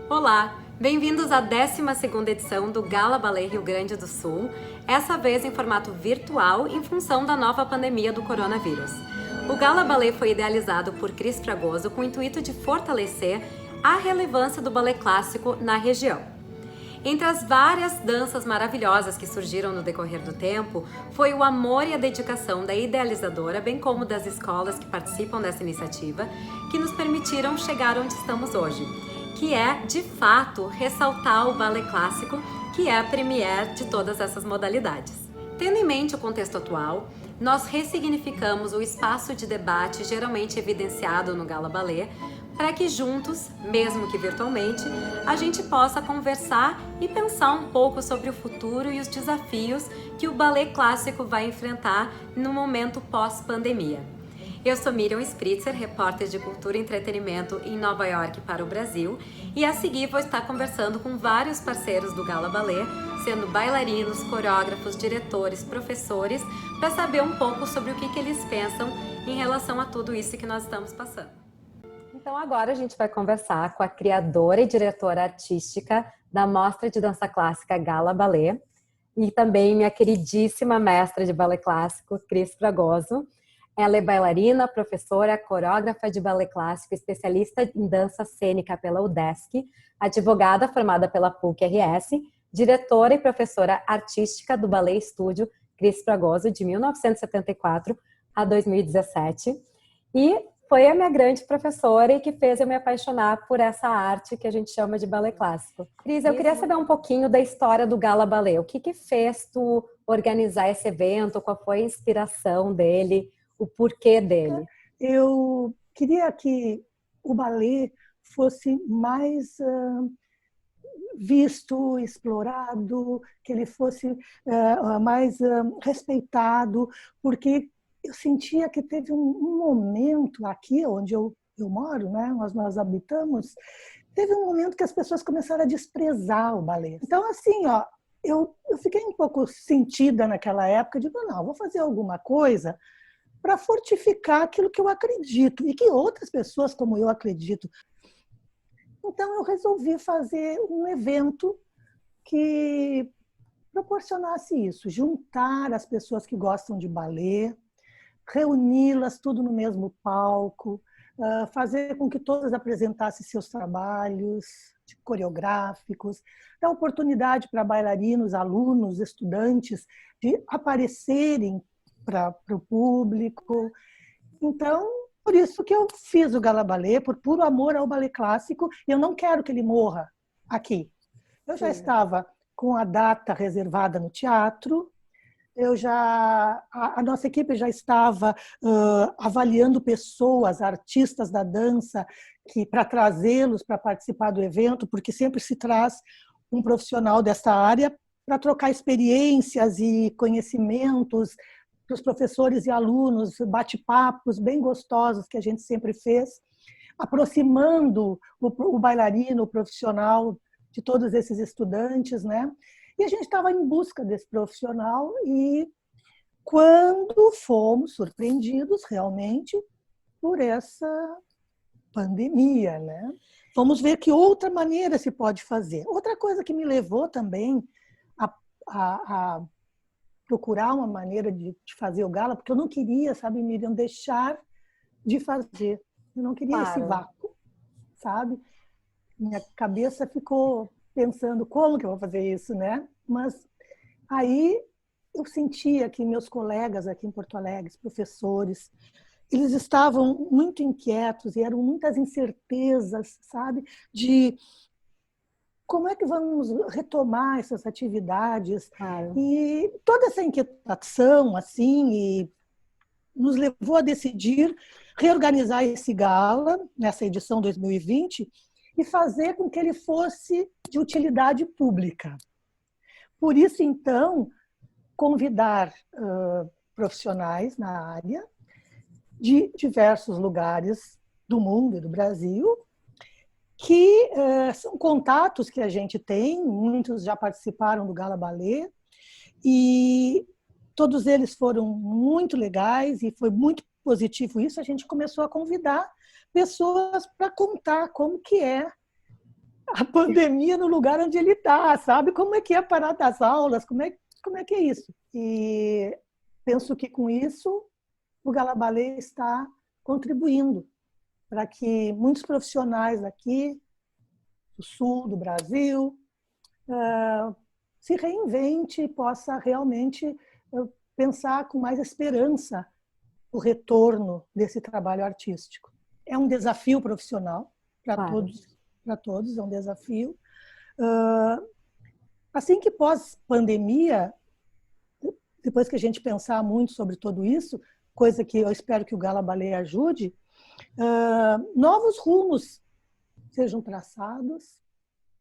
Olá, bem-vindos à 12ª edição do Gala Ballet Rio Grande do Sul, essa vez em formato virtual em função da nova pandemia do coronavírus. O Gala Ballet foi idealizado por Cris Fragoso com o intuito de fortalecer a relevância do ballet clássico na região. Entre as várias danças maravilhosas que surgiram no decorrer do tempo, foi o amor e a dedicação da idealizadora, bem como das escolas que participam dessa iniciativa, que nos permitiram chegar onde estamos hoje, que é, de fato, ressaltar o ballet clássico, que é a premiere de todas essas modalidades. Tendo em mente o contexto atual, nós ressignificamos o espaço de debate geralmente evidenciado no Gala Ballet, para que juntos, mesmo que virtualmente, a gente possa conversar e pensar um pouco sobre o futuro e os desafios que o ballet clássico vai enfrentar no momento pós-pandemia. Eu sou Miriam Spritzer, repórter de Cultura e Entretenimento em Nova York para o Brasil, e a seguir vou estar conversando com vários parceiros do Gala Ballet, sendo bailarinos, coreógrafos, diretores, professores, para saber um pouco sobre o que eles pensam em relação a tudo isso que nós estamos passando. Então agora a gente vai conversar com a criadora e diretora artística da Mostra de Dança Clássica Gala Ballet e também minha queridíssima mestra de ballet clássico, Cris Fragoso. Ela é bailarina, professora, coreógrafa de ballet clássico, especialista em dança cênica pela UDESC, advogada formada pela PUC-RS, diretora e professora artística do Ballet Estúdio Cris Fragoso de 1974 a 2017 e foi a minha grande professora e que fez eu me apaixonar por essa arte que a gente chama de ballet clássico. Cris, eu queria saber um pouquinho da história do Gala Ballet. O que fez tu organizar esse evento? Qual foi a inspiração dele? O porquê dele? Eu queria que o ballet fosse mais visto, explorado, que ele fosse mais respeitado, porque eu sentia que teve um momento aqui onde eu moro, né, nós habitamos, teve um momento que as pessoas começaram a desprezar o balé. Então, assim, ó, eu fiquei um pouco sentida naquela época, digo, não, vou fazer alguma coisa para fortificar aquilo que eu acredito e que outras pessoas como eu acredito. Então, eu resolvi fazer um evento que proporcionasse isso, juntar as pessoas que gostam de balé, reuni-las tudo no mesmo palco, fazer com que todas apresentassem seus trabalhos coreográficos, dar oportunidade para bailarinos, alunos, estudantes de aparecerem para o público. Então, por isso que eu fiz o Gala Ballet, por puro amor ao ballet clássico, e eu não quero que ele morra aqui. Eu já estava com a data reservada no teatro, a nossa equipe já estava avaliando pessoas, artistas da dança, para trazê-los para participar do evento, porque sempre se traz um profissional dessa área para trocar experiências e conhecimentos para os professores e alunos, bate-papos bem gostosos que a gente sempre fez, aproximando o bailarino, o profissional de todos esses estudantes, né? E a gente estava em busca desse profissional e quando fomos surpreendidos realmente por essa pandemia, né? Vamos ver que outra maneira se pode fazer. Outra coisa que me levou também a procurar uma maneira de fazer o Gala, porque eu não queria, sabe, Miriam, deixar de fazer. Eu não queria esse vácuo, sabe? Minha cabeça ficou pensando como que eu vou fazer isso, né? Mas aí eu sentia que meus colegas aqui em Porto Alegre, professores, eles estavam muito inquietos e eram muitas incertezas, sabe? De como é que vamos retomar essas atividades. E toda essa inquietação, assim, nos levou a decidir reorganizar esse gala, nessa edição 2020, e fazer com que ele fosse de utilidade pública. Por isso, então, convidar profissionais na área de diversos lugares do mundo e do Brasil que são contatos que a gente tem, muitos já participaram do Gala Ballet, e todos eles foram muito legais e foi muito positivo isso. A gente começou a convidar pessoas para contar como que é a pandemia no lugar onde ele está, sabe? Como é que é parar das aulas, como é que é isso? E penso que com isso o Gala Ballet está contribuindo para que muitos profissionais aqui do sul do Brasil se reinvente e possa realmente pensar com mais esperança o retorno desse trabalho artístico. É um desafio profissional para todos, é um desafio. Assim que pós-pandemia, depois que a gente pensar muito sobre tudo isso, coisa que eu espero que o Gala Ballet ajude, novos rumos sejam traçados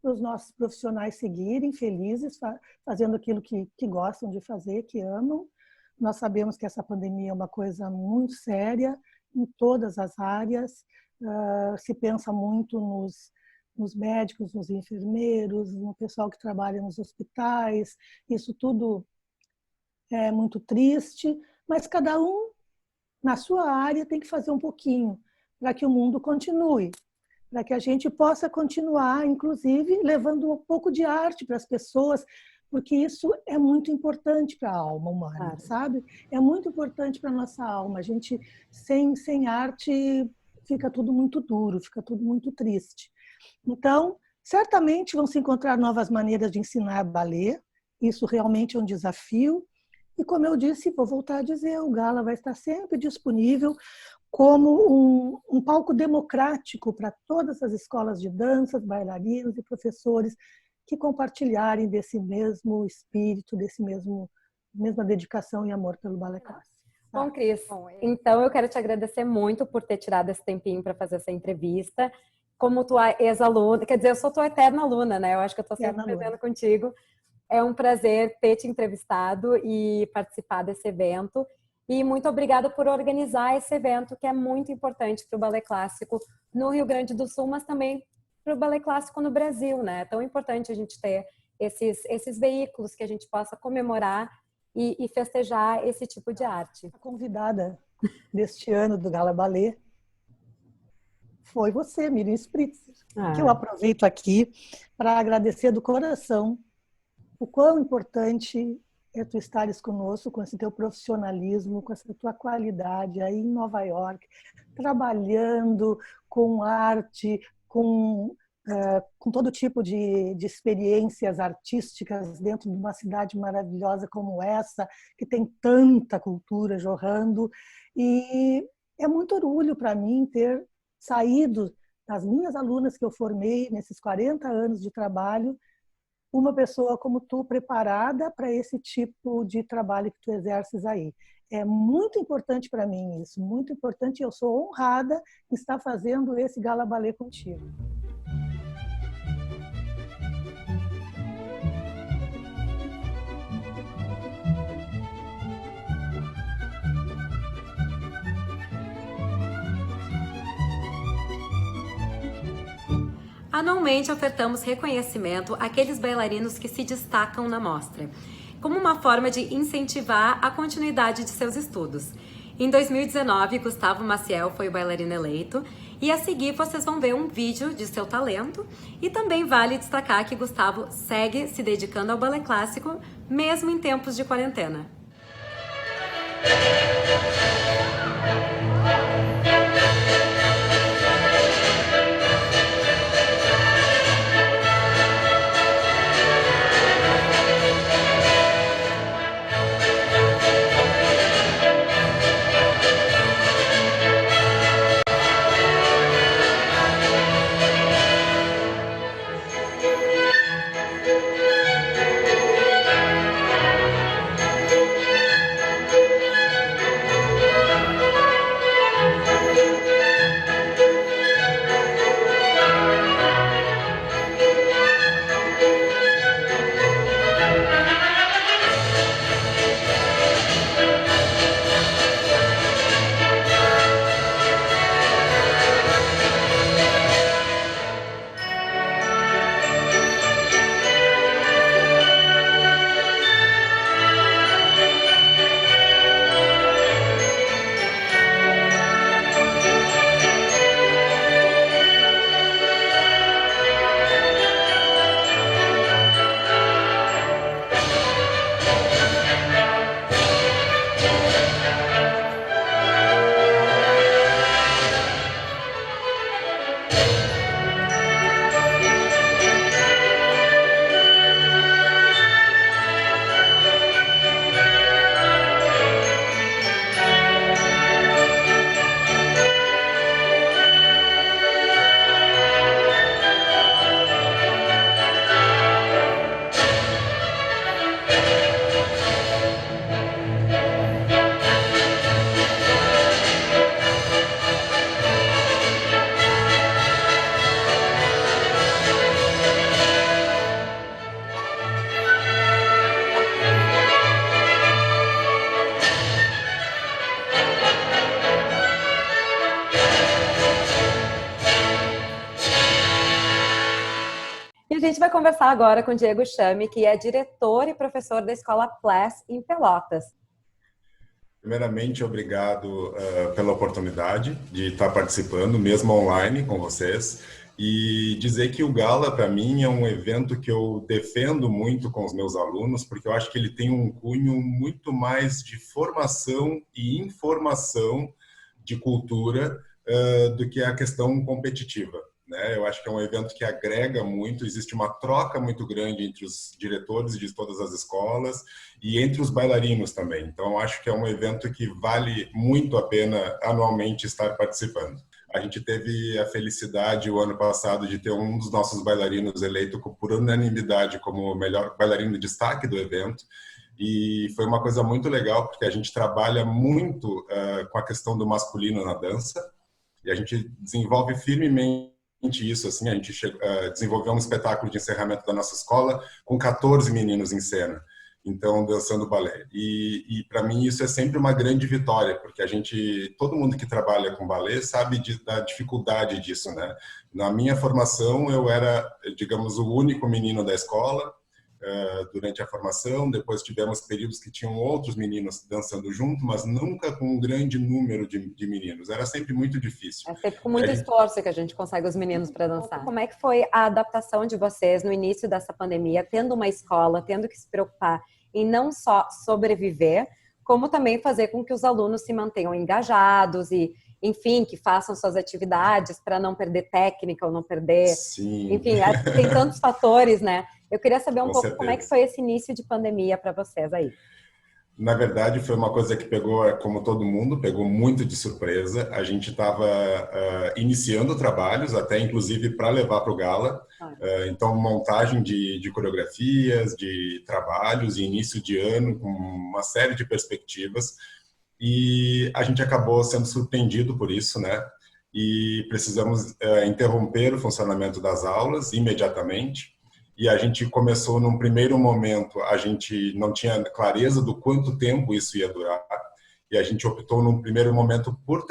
para os nossos profissionais seguirem felizes, fazendo aquilo que gostam de fazer, que amam. Nós sabemos que essa pandemia é uma coisa muito séria em todas as áreas. Se pensa muito nos médicos, nos enfermeiros, no pessoal que trabalha nos hospitais. Isso tudo é muito triste, mas cada um, na sua área, tem que fazer um pouquinho para que o mundo continue, para que a gente possa continuar, inclusive, levando um pouco de arte para as pessoas, porque isso é muito importante para a alma humana, sabe? É muito importante para a nossa alma. A gente, sem arte, fica tudo muito duro, fica tudo muito triste. Então, certamente vão se encontrar novas maneiras de ensinar ballet. Isso realmente é um desafio. E, como eu disse, vou voltar a dizer, o Gala vai estar sempre disponível como um palco democrático para todas as escolas de danças, bailarinos e professores que compartilharem desse mesmo espírito, mesma dedicação e amor pelo balé clássico. Bom, Cris, então eu quero te agradecer muito por ter tirado esse tempinho para fazer essa entrevista. Como tua ex-aluna, quer dizer, eu sou tua eterna aluna, né? Eu acho que eu estou sempre aprendendo contigo. É um prazer ter te entrevistado e participar desse evento. E muito obrigada por organizar esse evento, que é muito importante para o balé clássico no Rio Grande do Sul, mas também para o balé clássico no Brasil, né? É tão importante a gente ter esses veículos que a gente possa comemorar e festejar esse tipo de arte. A convidada deste ano do Gala Ballet foi você, Miriam Spritzer, que eu aproveito aqui para agradecer do coração o quão importante é tu estares conosco, com esse teu profissionalismo, com essa tua qualidade aí em Nova York, trabalhando com arte, com todo tipo de experiências artísticas dentro de uma cidade maravilhosa como essa, que tem tanta cultura jorrando. E é muito orgulho para mim ter saído das minhas alunas que eu formei nesses 40 anos de trabalho, uma pessoa como tu, preparada para esse tipo de trabalho que tu exerces aí. É muito importante para mim isso, muito importante. Eu sou honrada em estar fazendo esse Gala Ballet contigo. Anualmente ofertamos reconhecimento àqueles bailarinos que se destacam na mostra, como uma forma de incentivar a continuidade de seus estudos. Em 2019, Gustavo Maciel foi o bailarino eleito, e a seguir vocês vão ver um vídeo de seu talento, e também vale destacar que Gustavo segue se dedicando ao balé clássico, mesmo em tempos de quarentena. gente vai conversar agora com o Diego Chame, que é diretor e professor da Escola Ples em Pelotas. Primeiramente, obrigado pela oportunidade de estar participando, mesmo online, com vocês. E dizer que o Gala, para mim, é um evento que eu defendo muito com os meus alunos, porque eu acho que ele tem um cunho muito mais de formação e informação de cultura do que a questão competitiva, né? Eu acho que é um evento que agrega muito, existe uma troca muito grande entre os diretores de todas as escolas e entre os bailarinos também. Então, eu acho que é um evento que vale muito a pena anualmente estar participando. A gente teve a felicidade, o ano passado, de ter um dos nossos bailarinos eleito por unanimidade como o melhor bailarino de destaque do evento. E foi uma coisa muito legal, porque a gente trabalha muito com a questão do masculino na dança, e a gente desenvolve firmemente isso. Assim, a gente desenvolveu um espetáculo de encerramento da nossa escola com 14 meninos em cena, então dançando balé. E para mim isso é sempre uma grande vitória, porque todo mundo que trabalha com balé sabe da dificuldade disso, né? Na minha formação eu era, digamos, o único menino da escola durante a formação. Depois tivemos períodos que tinham outros meninos dançando junto, mas nunca com um grande número de meninos. Era sempre muito difícil. É sempre com muito esforço que a gente consegue os meninos para dançar. Como é que foi a adaptação de vocês no início dessa pandemia, tendo uma escola, tendo que se preocupar em não só sobreviver, como também fazer com que os alunos se mantenham engajados e, enfim, que façam suas atividades para não perder técnica ou não perder... Sim. Enfim, tem tantos fatores, né? Eu queria saber um pouco certeza. Como é que foi esse início de pandemia para vocês aí. Na verdade, foi uma coisa que pegou, como todo mundo, pegou muito de surpresa. A gente estava iniciando trabalhos, até inclusive para levar para o Gala. Então, montagem de coreografias, de trabalhos, e início de ano, com uma série de perspectivas. E a gente acabou sendo surpreendido por isso, né? E precisamos interromper o funcionamento das aulas imediatamente. E a gente começou num primeiro momento, a gente não tinha clareza do quanto tempo isso ia durar, e a gente optou num primeiro momento por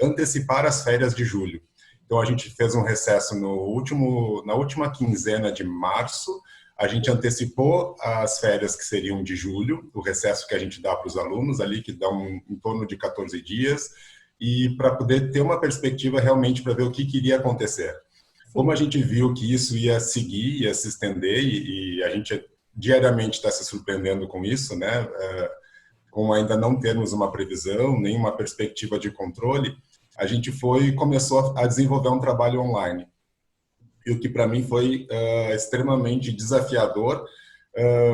antecipar as férias de julho. Então a gente fez um recesso na última quinzena de março, a gente antecipou as férias que seriam de julho, o recesso que a gente dá para os alunos ali, que dá em torno de 14 dias, e para poder ter uma perspectiva realmente para ver o que iria acontecer. Como a gente viu que isso ia seguir, ia se estender, e a gente diariamente está se surpreendendo com isso, né? Com ainda não termos uma previsão, nem uma perspectiva de controle, a gente começou a desenvolver um trabalho online. E o que para mim foi extremamente desafiador,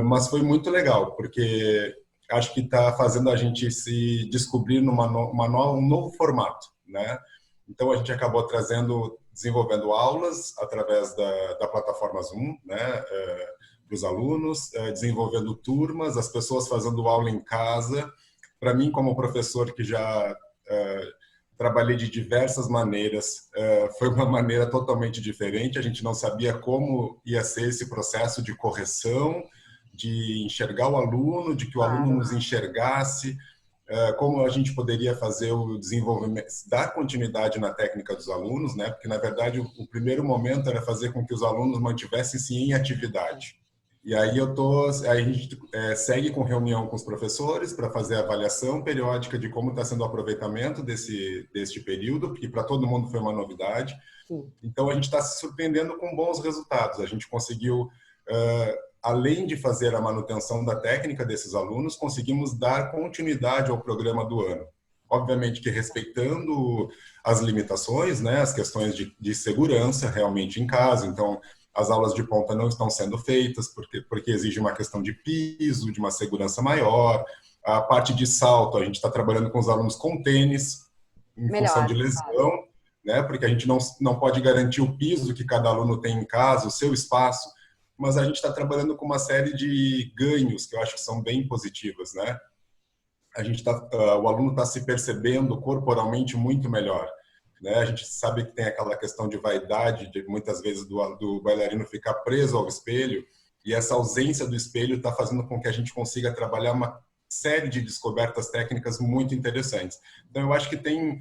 mas foi muito legal, porque acho que está fazendo a gente se descobrir um novo formato, né? Então a gente acabou desenvolvendo aulas através da plataforma Zoom, né, para os alunos, desenvolvendo turmas, as pessoas fazendo aula em casa. Para mim, como professor que já trabalhei de diversas maneiras, foi uma maneira totalmente diferente. A gente não sabia como ia ser esse processo de correção, de enxergar o aluno, de que o aluno nos enxergasse, como a gente poderia fazer o desenvolvimento, dar continuidade na técnica dos alunos, né? Porque, na verdade, o primeiro momento era fazer com que os alunos mantivessem-se em atividade. E aí a gente segue com reunião com os professores para fazer a avaliação periódica de como está sendo o aproveitamento deste período, porque para todo mundo foi uma novidade. Então, a gente está se surpreendendo com bons resultados. A gente conseguiu... além de fazer a manutenção da técnica desses alunos, conseguimos dar continuidade ao programa do ano. Obviamente que respeitando as limitações, né, as questões de segurança realmente em casa. Então, as aulas de ponta não estão sendo feitas porque exige uma questão de piso, de uma segurança maior. A parte de salto, a gente está trabalhando com os alunos com tênis, função de lesão, né, porque a gente não pode garantir o piso que cada aluno tem em casa, o seu espaço, mas a gente está trabalhando com uma série de ganhos que eu acho que são bem positivas, né? O aluno está se percebendo corporalmente muito melhor, né? A gente sabe que tem aquela questão de vaidade, de muitas vezes do bailarino ficar preso ao espelho, e essa ausência do espelho está fazendo com que a gente consiga trabalhar série de descobertas técnicas muito interessantes. Então, eu acho que tem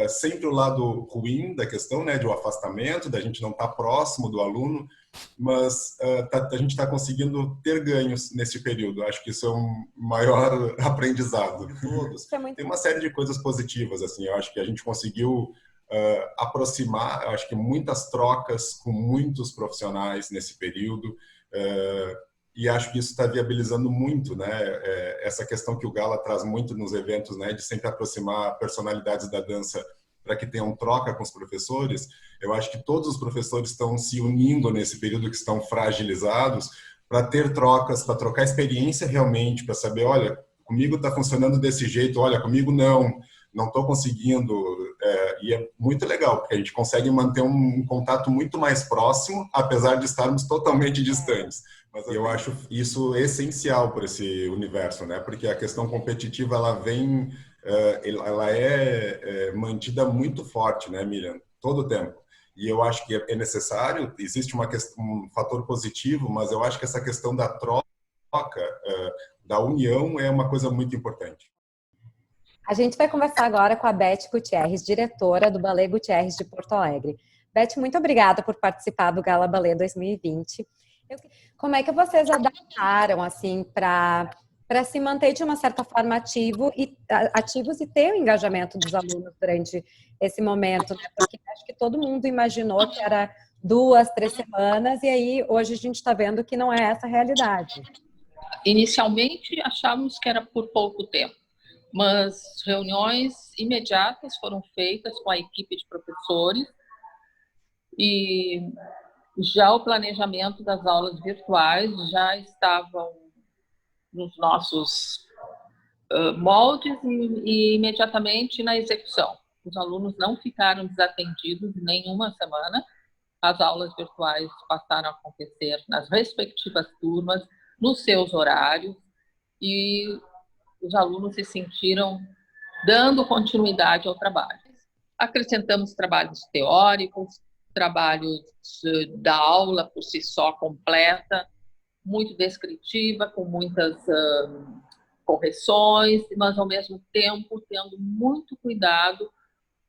sempre o lado ruim da questão, né, de um afastamento, da gente não estar próximo do aluno, mas a gente está conseguindo ter ganhos nesse período. Acho que isso é um maior aprendizado de todos. Tem uma série de coisas positivas, assim. Eu acho que a gente conseguiu aproximar, eu acho que muitas trocas com muitos profissionais nesse período, e acho que isso está viabilizando muito, né? Essa questão que o Gala traz muito nos eventos, né? De sempre aproximar personalidades da dança para que tenham troca com os professores. Eu acho que todos os professores estão se unindo nesse período que estão fragilizados para ter trocas, para trocar experiência realmente, para saber, olha, comigo está funcionando desse jeito, olha, comigo não estou conseguindo. E é muito legal, porque a gente consegue manter um contato muito mais próximo, apesar de estarmos totalmente distantes. Mas eu acho isso essencial para esse universo, né? Porque a questão competitiva, ela é mantida muito forte, né, Miriam? Todo o tempo. E eu acho que é necessário, existe um fator positivo, mas eu acho que essa questão da troca, da união, é uma coisa muito importante. A gente vai conversar agora com a Beth Gutierrez, diretora do Ballet Gutierrez de Porto Alegre. Beth, muito obrigada por participar do Gala Ballet 2020. Como é que vocês adaptaram, assim, para se manter de uma certa forma ativos e ter o engajamento dos alunos durante esse momento, né? Porque acho que todo mundo imaginou que era 2, 3 semanas, e aí hoje a gente está vendo que não é essa a realidade. Inicialmente achávamos que era por pouco tempo, mas reuniões imediatas foram feitas com a equipe de professores e já o planejamento das aulas virtuais já estavam nos nossos moldes e imediatamente na execução. Os alunos não ficaram desatendidos nenhuma semana. As aulas virtuais passaram a acontecer nas respectivas turmas, nos seus horários, e os alunos se sentiram dando continuidade ao trabalho. Acrescentamos trabalhos teóricos, trabalhos da aula por si só completa, muito descritiva, com muitas correções, mas ao mesmo tempo tendo muito cuidado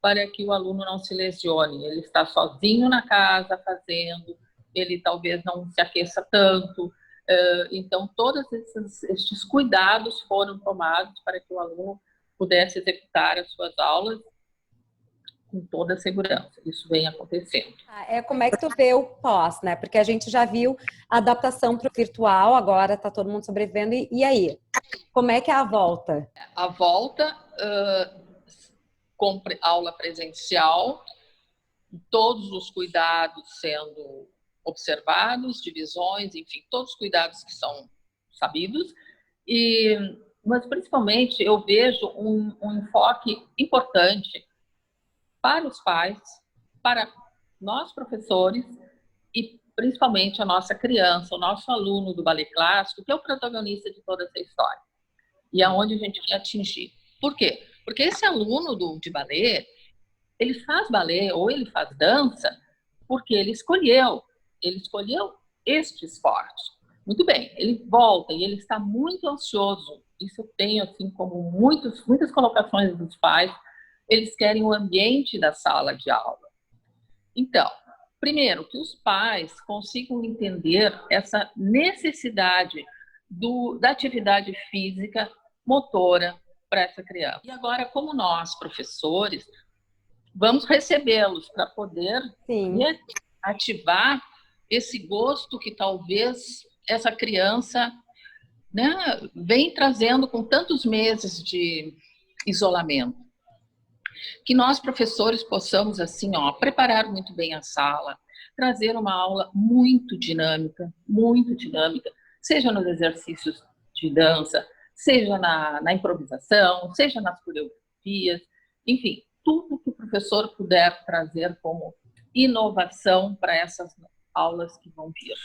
para que o aluno não se lesione. Ele está sozinho na casa fazendo, ele talvez não se aqueça tanto. Então, todos estes cuidados foram tomados para que o aluno pudesse executar as suas aulas com toda a segurança. Isso vem acontecendo. Como é que tu vê o pós, né? Porque a gente já viu a adaptação para o virtual, agora está todo mundo sobrevivendo. E aí? Como é que é a volta? A volta, com aula presencial, todos os cuidados sendo observados, divisões, enfim, todos os cuidados que são sabidos. Mas, principalmente, eu vejo um enfoque importante para os pais, para nós professores e principalmente a nossa criança, o nosso aluno do ballet clássico, que é o protagonista de toda essa história e aonde a gente quer atingir. Por quê? Porque esse aluno de ballet, ele faz ballet ou ele faz dança porque ele escolheu este esporte. Muito bem, ele volta e ele está muito ansioso. Isso eu tenho, assim, como muitas colocações dos pais. Eles querem o ambiente da sala de aula. Então, primeiro, que os pais consigam entender essa necessidade da atividade física, motora, para essa criança. E agora, como nós, professores, vamos recebê-los para poder ativar esse gosto que talvez essa criança, né, vem trazendo com tantos meses de isolamento. Que nós, professores, possamos, assim, preparar muito bem a sala, trazer uma aula muito dinâmica, seja nos exercícios de dança, seja na improvisação, seja nas coreografias, enfim, tudo que o professor puder trazer como inovação para essas aulas que vão vir.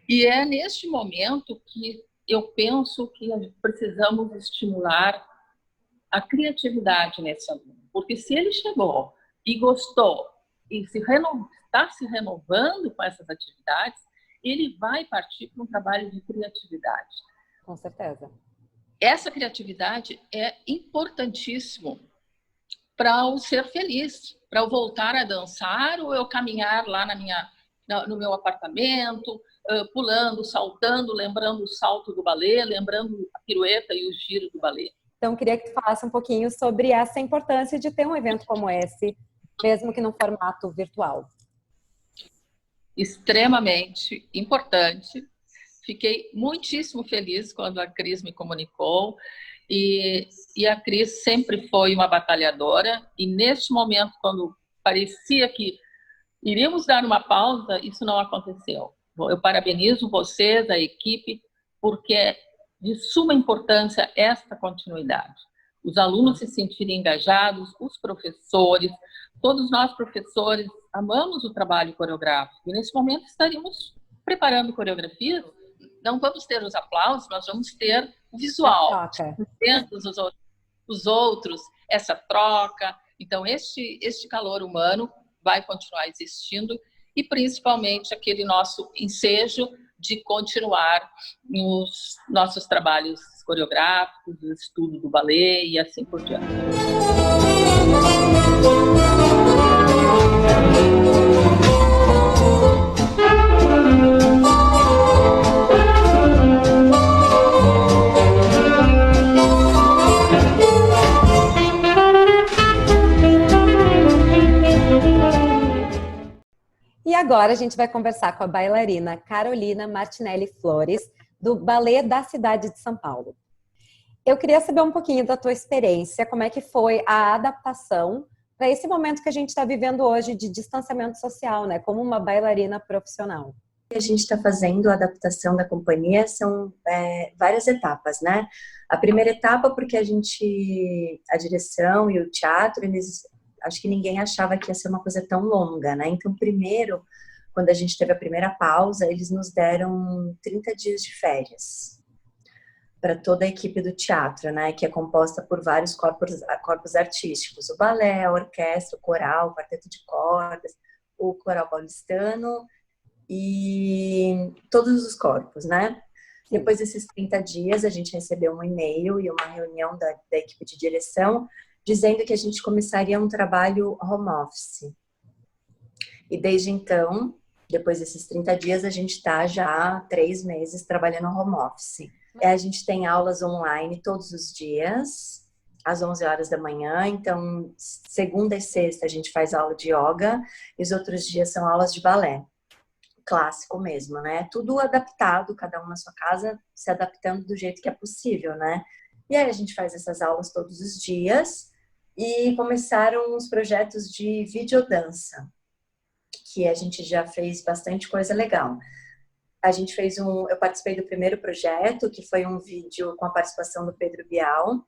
E é neste momento que eu penso que precisamos estimular a criatividade nesse aluno. Porque se ele chegou e gostou e está se renovando com essas atividades, ele vai partir para um trabalho de criatividade. Com certeza. essa criatividade é importantíssimo para o ser feliz, para eu voltar a dançar ou eu caminhar lá no meu apartamento, pulando, saltando, lembrando o salto do balé, lembrando a pirueta e o giro do balé. Então, queria que tu falasse um pouquinho sobre essa importância de ter um evento como esse, mesmo que num formato virtual. Extremamente importante. Fiquei muitíssimo feliz quando a Cris me comunicou. E a Cris sempre foi uma batalhadora. E neste momento, quando parecia que iríamos dar uma pausa, isso não aconteceu. Eu parabenizo vocês, a equipe, porque é de suma importância esta continuidade. Os alunos se sentirem engajados, os professores, todos nós professores amamos o trabalho coreográfico. E nesse momento estaríamos preparando coreografias. Não vamos ter os aplausos, nós vamos ter o visual. Dentro os outros, essa troca. Então, este calor humano vai continuar existindo e principalmente aquele nosso ensejo de continuar nos nossos trabalhos coreográficos, o estudo do balé e assim por diante. E agora a gente vai conversar com a bailarina Carolina Martinelli Flores, do Balé da cidade de São Paulo. Eu queria saber um pouquinho da tua experiência, como é que foi a adaptação para esse momento que a gente está vivendo hoje de distanciamento social, né? Como uma bailarina profissional. A gente está fazendo a adaptação da companhia, são várias etapas, né? A primeira etapa, porque a direção e o teatro, acho que ninguém achava que ia ser uma coisa tão longa, né? Então, primeiro, quando a gente teve a primeira pausa, eles nos deram 30 dias de férias para toda a equipe do teatro, né? Que é composta por vários corpos artísticos. O balé, a orquestra, o coral, o quarteto de cordas, o coral paulistano e todos os corpos, né? Depois desses 30 dias, a gente recebeu um e-mail e uma reunião da equipe de direção dizendo que a gente começaria um trabalho home office. E desde então, depois desses 30 dias, a gente está já há 3 meses trabalhando home office. A gente tem aulas online todos os dias, às 11 horas da manhã. Então, segunda e sexta a gente faz aula de yoga e os outros dias são aulas de balé. Clássico mesmo, né? Tudo adaptado, cada um na sua casa, se adaptando do jeito que é possível, né? E aí a gente faz essas aulas todos os dias e começaram os projetos de videodança, que a gente já fez bastante coisa legal. A gente fez eu participei do primeiro projeto, que foi um vídeo com a participação do Pedro Bial,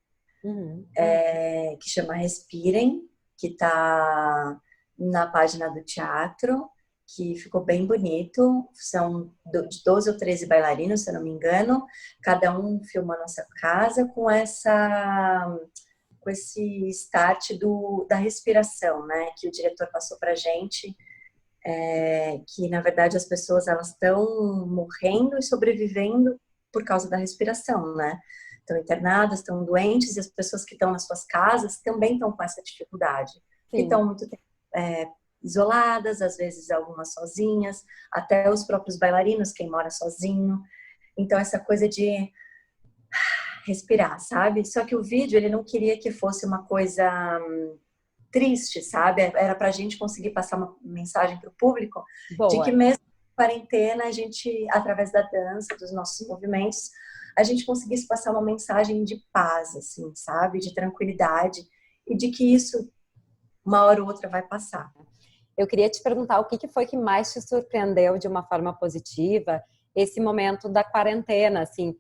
que chama Respirem, que está na página do teatro, que ficou bem bonito. São de 12 ou 13 bailarinos, se eu não me engano, cada um filmando a sua casa com esse start da respiração, né? Que o diretor passou pra gente, que na verdade as pessoas elas estão morrendo e sobrevivendo por causa da respiração, né? Estão internadas, estão doentes e as pessoas que estão nas suas casas também estão com essa dificuldade. E estão muito tempo isoladas, às vezes algumas sozinhas, até os próprios bailarinos, quem mora sozinho. Então essa coisa de respirar, sabe? Só que o vídeo, ele não queria que fosse uma coisa triste, sabe? Era pra gente conseguir passar uma mensagem pro público de que mesmo na quarentena, a gente, através da dança, dos nossos movimentos, a gente conseguisse passar uma mensagem de paz, assim, sabe? De tranquilidade e de que isso, uma hora ou outra, vai passar. Eu queria te perguntar o que foi que mais te surpreendeu de uma forma positiva esse momento da quarentena, assim,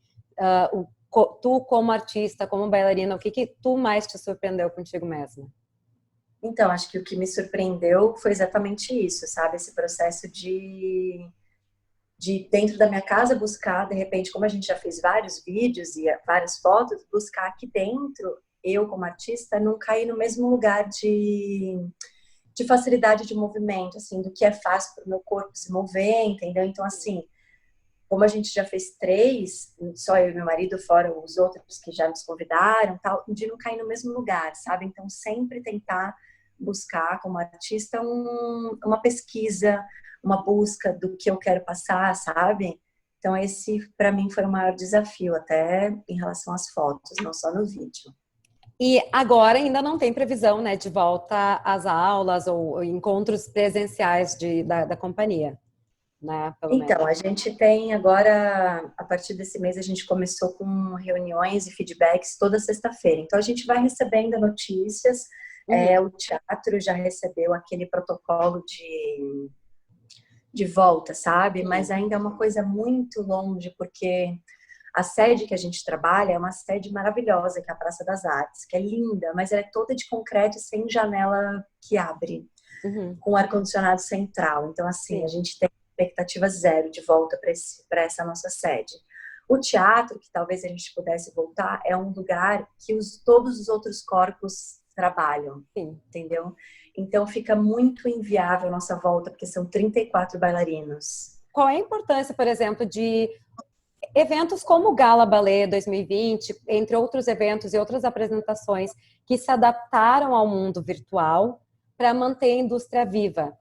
tu como artista, como bailarina, o que tu mais te surpreendeu contigo mesma? Então, acho que o que me surpreendeu foi exatamente isso, sabe? Esse processo de dentro da minha casa buscar, de repente, como a gente já fez vários vídeos e várias fotos, buscar aqui dentro, eu como artista, não cair no mesmo lugar de facilidade de movimento, assim, do que é fácil para o meu corpo se mover, entendeu? Então, assim, como a gente já fez 3, só eu e meu marido, fora os outros que já nos convidaram, tal, de não cair no mesmo lugar, sabe? Então, sempre tentar buscar, como artista, uma pesquisa, uma busca do que eu quero passar, sabe? Então, esse, para mim, foi o maior desafio, até em relação às fotos, não só no vídeo. E agora ainda não tem previsão, né, de volta às aulas ou encontros presenciais da companhia, né? Então, a gente tem agora, a partir desse mês, a gente começou com reuniões e feedbacks toda sexta-feira. Então, a gente vai recebendo notícias. O teatro já recebeu aquele protocolo de volta, sabe? Mas ainda é uma coisa muito longe, porque a sede que a gente trabalha é uma sede maravilhosa, que é a Praça das Artes, que é linda, mas ela é toda de concreto e sem janela que abre, com ar-condicionado central. Então, assim, a gente tem expectativa zero de volta para essa nossa sede. O teatro, que talvez a gente pudesse voltar, é um lugar que todos os outros corpos trabalham, entendeu? Então fica muito inviável a nossa volta, porque são 34 bailarinos. Qual é a importância, por exemplo, de eventos como o Gala Ballet 2020, entre outros eventos e outras apresentações que se adaptaram ao mundo virtual para manter a indústria viva?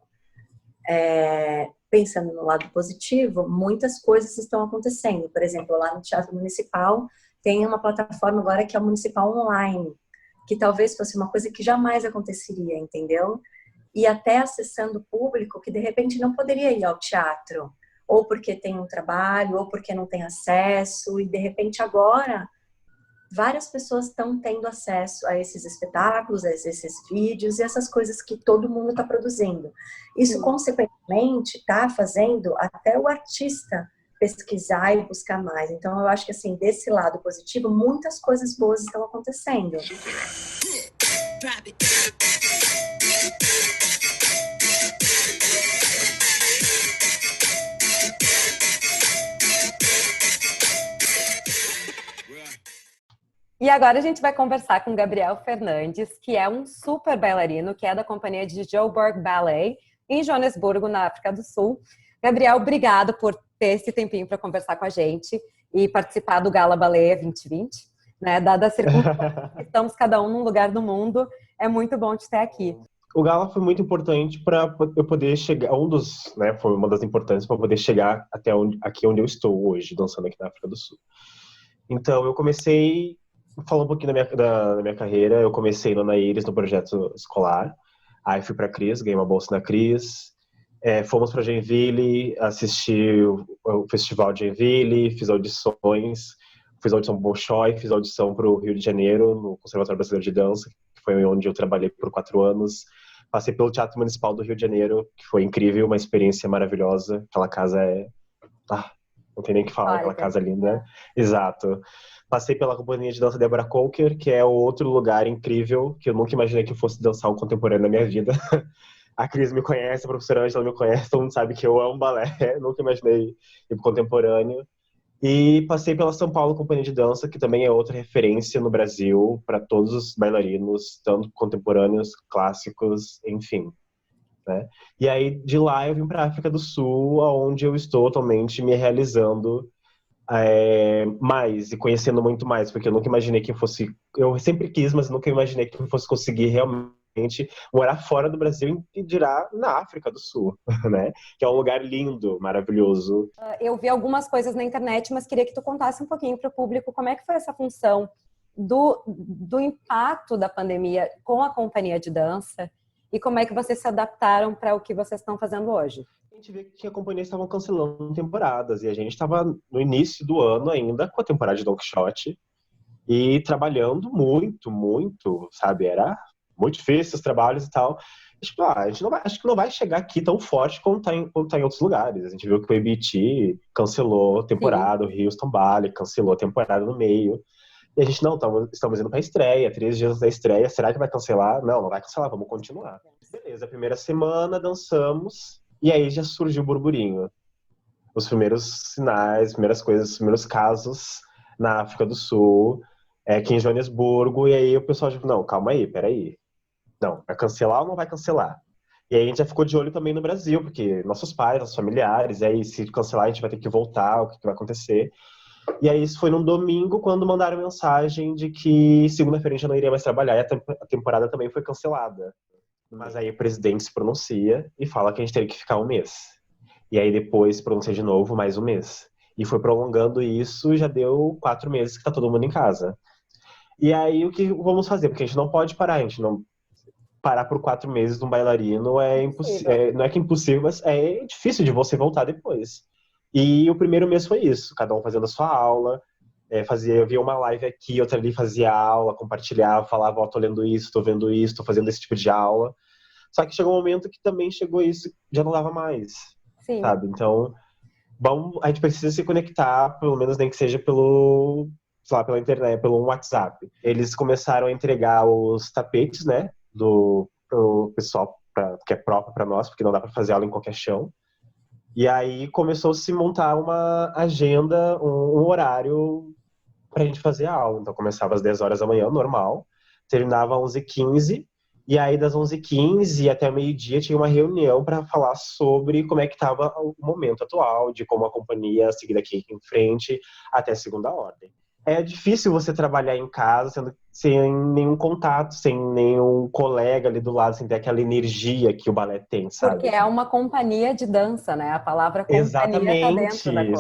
Pensando no lado positivo, muitas coisas estão acontecendo. Por exemplo, lá no Teatro Municipal tem uma plataforma agora que é o Municipal Online, que talvez fosse uma coisa que jamais aconteceria, entendeu? E até acessando o público que de repente não poderia ir ao teatro, ou porque tem um trabalho, ou porque não tem acesso, e de repente agora várias pessoas estão tendo acesso a esses espetáculos, a esses vídeos e essas coisas que todo mundo está produzindo. Isso, consequentemente, está fazendo até o artista pesquisar e buscar mais. Então, eu acho que, assim, desse lado positivo, muitas coisas boas estão acontecendo. E agora a gente vai conversar com Gabriel Fernandes, que é um super bailarino, que é da companhia de Joburg Ballet, em Joanesburgo, na África do Sul. Gabriel, obrigado por ter esse tempinho para conversar com a gente e participar do Gala Ballet 2020. Né? Dada a circunstância, estamos cada um num lugar do mundo, é muito bom te ter aqui. O Gala foi muito importante para eu poder chegar, foi uma das importâncias para poder chegar até aqui onde eu estou hoje, dançando aqui na África do Sul. Então, eu comecei, falar um pouquinho da minha carreira, eu comecei na Iris, no projeto escolar, aí fui para a Cris, ganhei uma bolsa na Cris, fomos para Joinville, assisti o Festival de Joinville, fiz audições, fiz audição para o Bolshoi, fiz audição para o Rio de Janeiro, no Conservatório Brasileiro de Dança, que foi onde eu trabalhei por 4 anos. Passei pelo Teatro Municipal do Rio de Janeiro, que foi incrível, uma experiência maravilhosa. Aquela casa não tem nem o que falar, aquela casa linda. Exato. Passei pela companhia de dança Deborah Coker, que é outro lugar incrível, que eu nunca imaginei que eu fosse dançar um contemporâneo na minha vida. A Cris me conhece, a professora Angela me conhece, todo mundo sabe que eu amo balé, nunca imaginei ir pro contemporâneo. E passei pela São Paulo Companhia de Dança, que também é outra referência no Brasil para todos os bailarinos, tanto contemporâneos, clássicos, enfim. Né? E aí, de lá, eu vim para a África do Sul, onde eu estou atualmente me realizando mais e conhecendo muito mais, porque eu nunca imaginei que eu fosse... Eu sempre quis, mas nunca imaginei que eu fosse conseguir realmente morar fora do Brasil e dirá na África do Sul, né? Que é um lugar lindo, maravilhoso. Eu vi algumas coisas na internet, mas queria que tu contasse um pouquinho para o público como é que foi essa função do impacto da pandemia com a companhia de dança e como é que vocês se adaptaram para o que vocês estão fazendo hoje. A gente vê que a companhia estava cancelando temporadas e a gente estava no início do ano ainda com a temporada de Don Quixote e trabalhando muito, muito, sabe? Era muito difícil os trabalhos e tal. Tipo, a gente acho que não vai chegar aqui tão forte como tá em outros lugares. A gente viu que o ABT cancelou a temporada, o Houston Ballet cancelou a temporada no meio. E a gente, estamos indo pra estreia, 3 dias da estreia, será que vai cancelar? Não vai cancelar, vamos continuar. Beleza, a primeira semana dançamos, e aí já surgiu o burburinho. Os primeiros sinais, primeiras coisas, os primeiros casos na África do Sul, aqui em Joanesburgo, e aí o pessoal tipo, não, calma aí, peraí. Não, vai cancelar ou não vai cancelar? E aí a gente já ficou de olho também no Brasil, porque nossos pais, nossos familiares, e aí se cancelar a gente vai ter que voltar, o que vai acontecer. E aí isso foi num domingo, quando mandaram mensagem de que segunda-feira a gente já não iria mais trabalhar, e a temporada também foi cancelada. Mas aí o presidente se pronuncia e fala que a gente teria que ficar um mês. E aí depois se pronuncia de novo mais um mês. E foi prolongando isso e já deu 4 meses que tá todo mundo em casa. E aí o que vamos fazer? Porque a gente não pode parar, a gente não... Parar por 4 meses num bailarino é impossível. Não é que é impossível, mas é difícil de você voltar depois. E o primeiro mês foi isso, cada um fazendo a sua aula, eu via uma live aqui, outra ali, fazia aula, compartilhava, falava, ó, tô lendo isso, tô vendo isso, tô fazendo esse tipo de aula. Só que chegou um momento que também chegou isso, já não dava mais, Sim. sabe? Então, a gente precisa se conectar, pelo menos nem que seja pelo, sei lá, pela internet, pelo WhatsApp. Eles começaram a entregar os tapetes, né, pro pessoal que é próprio para nós, porque não dá para fazer aula em qualquer chão. E aí começou a se montar uma agenda, um horário pra gente fazer a aula. Então começava às 10 horas da manhã, normal, terminava às 11h15, e aí das 11h15 até meio-dia tinha uma reunião para falar sobre como é que estava o momento atual, de como a companhia seguir daqui em frente até a segunda ordem. É difícil você trabalhar em casa sem nenhum contato, sem nenhum colega ali do lado, sem ter aquela energia que o balé tem, sabe? Porque é uma companhia de dança, né? A palavra companhia Exatamente. tá dentro da coisa.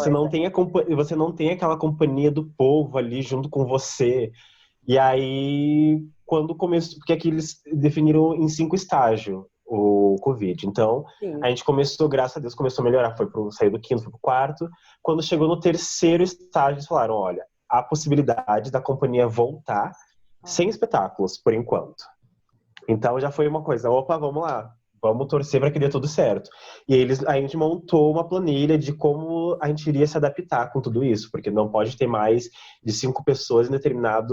Você não tem aquela companhia do povo ali junto com você. E aí, quando começou... Porque aqui eles definiram em 5 estágios o Covid. Então, Sim. a gente começou, graças a Deus, começou a melhorar. Saiu do 5º, foi pro 4º. Quando chegou no 3º estágio, eles falaram, olha, há possibilidade da companhia voltar sem espetáculos, por enquanto. Então já foi uma coisa, opa, vamos lá, vamos torcer para que dê tudo certo. E a gente montou uma planilha de como a gente iria se adaptar com tudo isso, porque não pode ter mais de 5 pessoas em determinada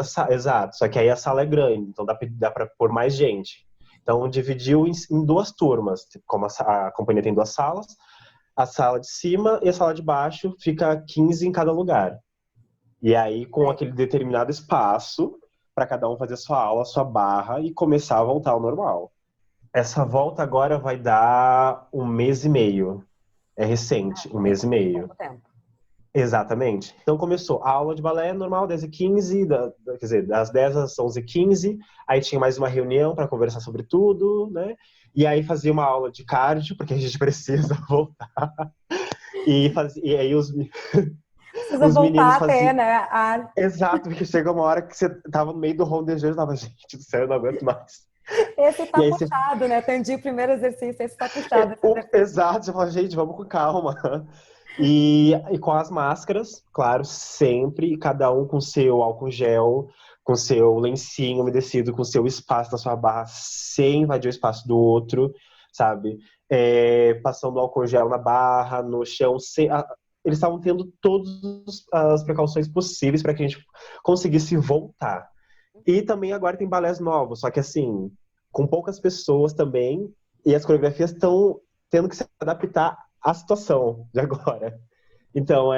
sala. Exato, só que aí a sala é grande, então dá para pôr mais gente. Então dividiu em 2 turmas, como a companhia tem 2 salas, a sala de cima e a sala de baixo fica 15 em cada lugar. E aí, com aquele determinado espaço, para cada um fazer sua aula, sua barra e começar a voltar ao normal. Essa volta agora vai dar 1 mês e meio. É recente, 1 mês e meio. Pouco tempo. Exatamente. Então começou a aula de balé normal, 10h15, quer dizer, das 10 às 11h15. Aí tinha mais uma reunião para conversar sobre tudo, né? E aí fazia uma aula de cardio, porque a gente precisa voltar. E aí Precisa os voltar meninos a ter, faziam... né? Ar. Exato, porque chega uma hora que você tava no meio do rondejão e tava, gente do céu, eu não aguento mais. Esse tá E aí puxado, né? Atendi o primeiro exercício, esse tá puxado. Exato, você fala, gente, vamos com calma. E com as máscaras, claro, sempre, cada um com seu álcool gel, com seu lencinho umedecido, com seu espaço na sua barra, sem invadir o espaço do outro, sabe? Passando álcool gel na barra, no chão, eles estavam tendo todas as precauções possíveis para que a gente conseguisse voltar. E também agora tem balés novos, só que assim, com poucas pessoas também, e as coreografias estão tendo que se adaptar à situação de agora. Então,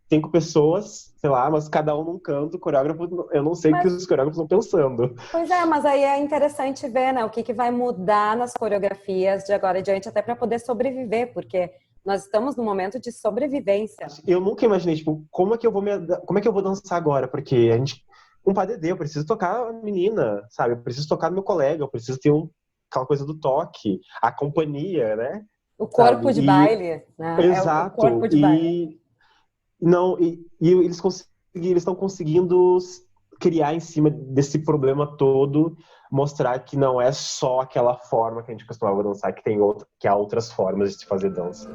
5 pessoas, sei lá, mas cada um num canto, o coreógrafo, eu não sei o que os coreógrafos estão pensando. Pois é, mas aí é interessante ver, né, o que vai mudar nas coreografias de agora em diante, até para poder sobreviver, porque nós estamos num momento de sobrevivência. Eu nunca imaginei, tipo, como é que eu vou dançar agora? Porque a gente, um padedê, eu preciso tocar a menina, sabe? Eu preciso tocar no meu colega, eu preciso ter aquela coisa do toque, a companhia, né? O corpo de baile, né? Exato. O corpo de baile. E eles estão conseguindo criar em cima desse problema todo, mostrar que não é só aquela forma que a gente costumava dançar, que há outras formas de se fazer dança.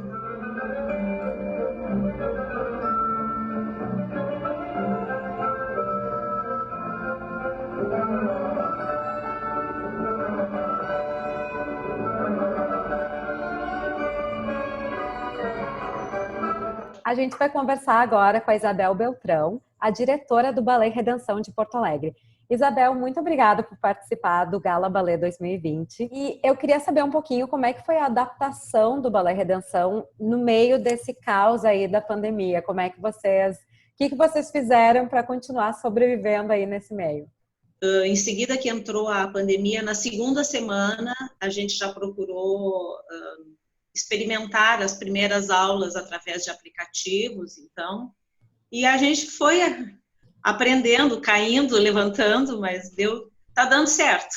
A gente vai conversar agora com a Isabel Beltrão, a diretora do Ballet Redenção de Porto Alegre. Isabel, muito obrigada por participar do Gala Ballet 2020. E eu queria saber um pouquinho como é que foi a adaptação do Ballet Redenção no meio desse caos aí da pandemia. O que vocês fizeram para continuar sobrevivendo aí nesse meio? Em seguida que entrou a pandemia, na segunda semana, a gente já procurou experimentar as primeiras aulas através de aplicativos, então, e a gente foi aprendendo, caindo, levantando, mas tá dando certo.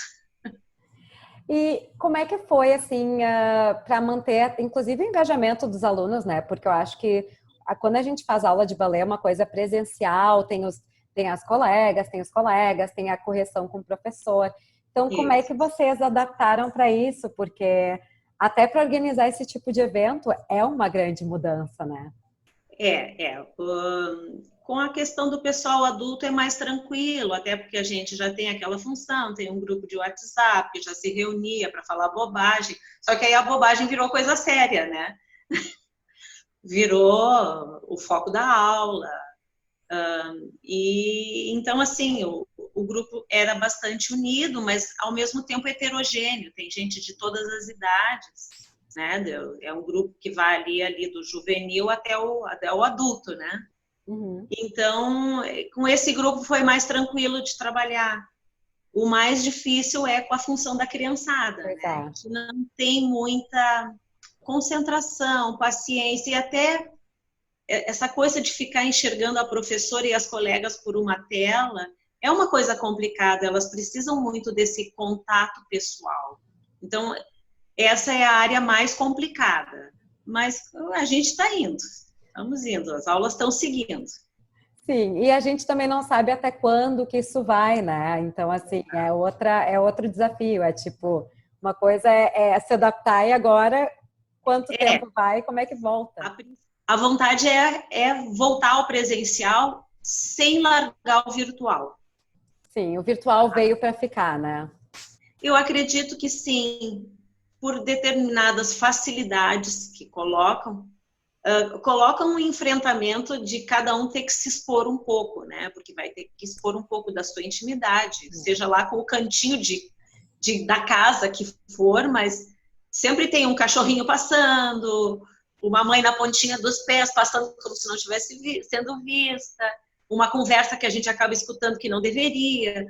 E como é que foi, assim, para manter, inclusive, o engajamento dos alunos, né? Porque eu acho que quando a gente faz aula de balé é uma coisa presencial, tem as colegas, tem os colegas, tem a correção com o professor. Então, como é que vocês adaptaram para isso? Porque até para organizar esse tipo de evento é uma grande mudança, né? Com a questão do pessoal adulto é mais tranquilo, até porque a gente já tem aquela função, tem um grupo de WhatsApp, já se reunia para falar bobagem, só que aí a bobagem virou coisa séria, né? Virou o foco da aula. E então, assim, o grupo era bastante unido, mas ao mesmo tempo heterogêneo, tem gente de todas as idades, né? É um grupo que vai ali do juvenil até o adulto, né? Uhum. Então, com esse grupo foi mais tranquilo de trabalhar. O mais difícil é com a função da criançada, né? Que não tem muita concentração, paciência e até essa coisa de ficar enxergando a professora e as colegas por uma tela é uma coisa complicada, elas precisam muito desse contato pessoal. Então, essa é a área mais complicada, mas a gente está indo, estamos indo, as aulas estão seguindo. Sim, e a gente também não sabe até quando que isso vai, né? Então, assim, é outro desafio, é tipo, uma coisa é se adaptar e agora quanto tempo vai e como é que volta? A vontade é voltar ao presencial sem largar o virtual. Sim, o virtual veio para ficar, né? Eu acredito que sim, por determinadas facilidades que colocam um enfrentamento de cada um ter que se expor um pouco, né? Porque vai ter que expor um pouco da sua intimidade, seja lá com o cantinho da casa que for, mas sempre tem um cachorrinho passando, uma mãe na pontinha dos pés passando como se não estivesse sendo vista, uma conversa que a gente acaba escutando que não deveria.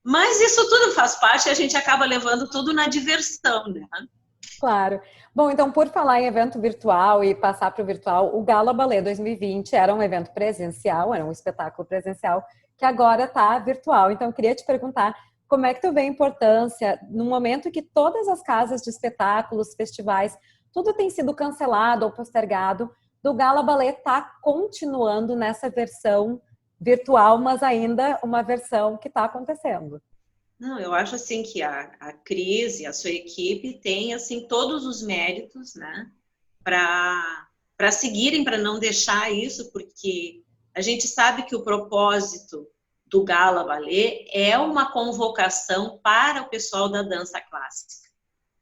Mas isso tudo faz parte e a gente acaba levando tudo na diversão, né? Claro. Bom, então, por falar em evento virtual e passar para o virtual, o Gala Ballet 2020 era um evento presencial, era um espetáculo presencial, que agora está virtual. Então, eu queria te perguntar como é que tu vê a importância, no momento que todas as casas de espetáculos, festivais, tudo tem sido cancelado ou postergado, do Gala Ballet está continuando nessa versão virtual, mas ainda uma versão que está acontecendo. Não, eu acho assim que a Cris e a sua equipe têm assim todos os méritos, né, para seguirem, para não deixar isso, porque a gente sabe que o propósito do Gala Ballet é uma convocação para o pessoal da dança clássica,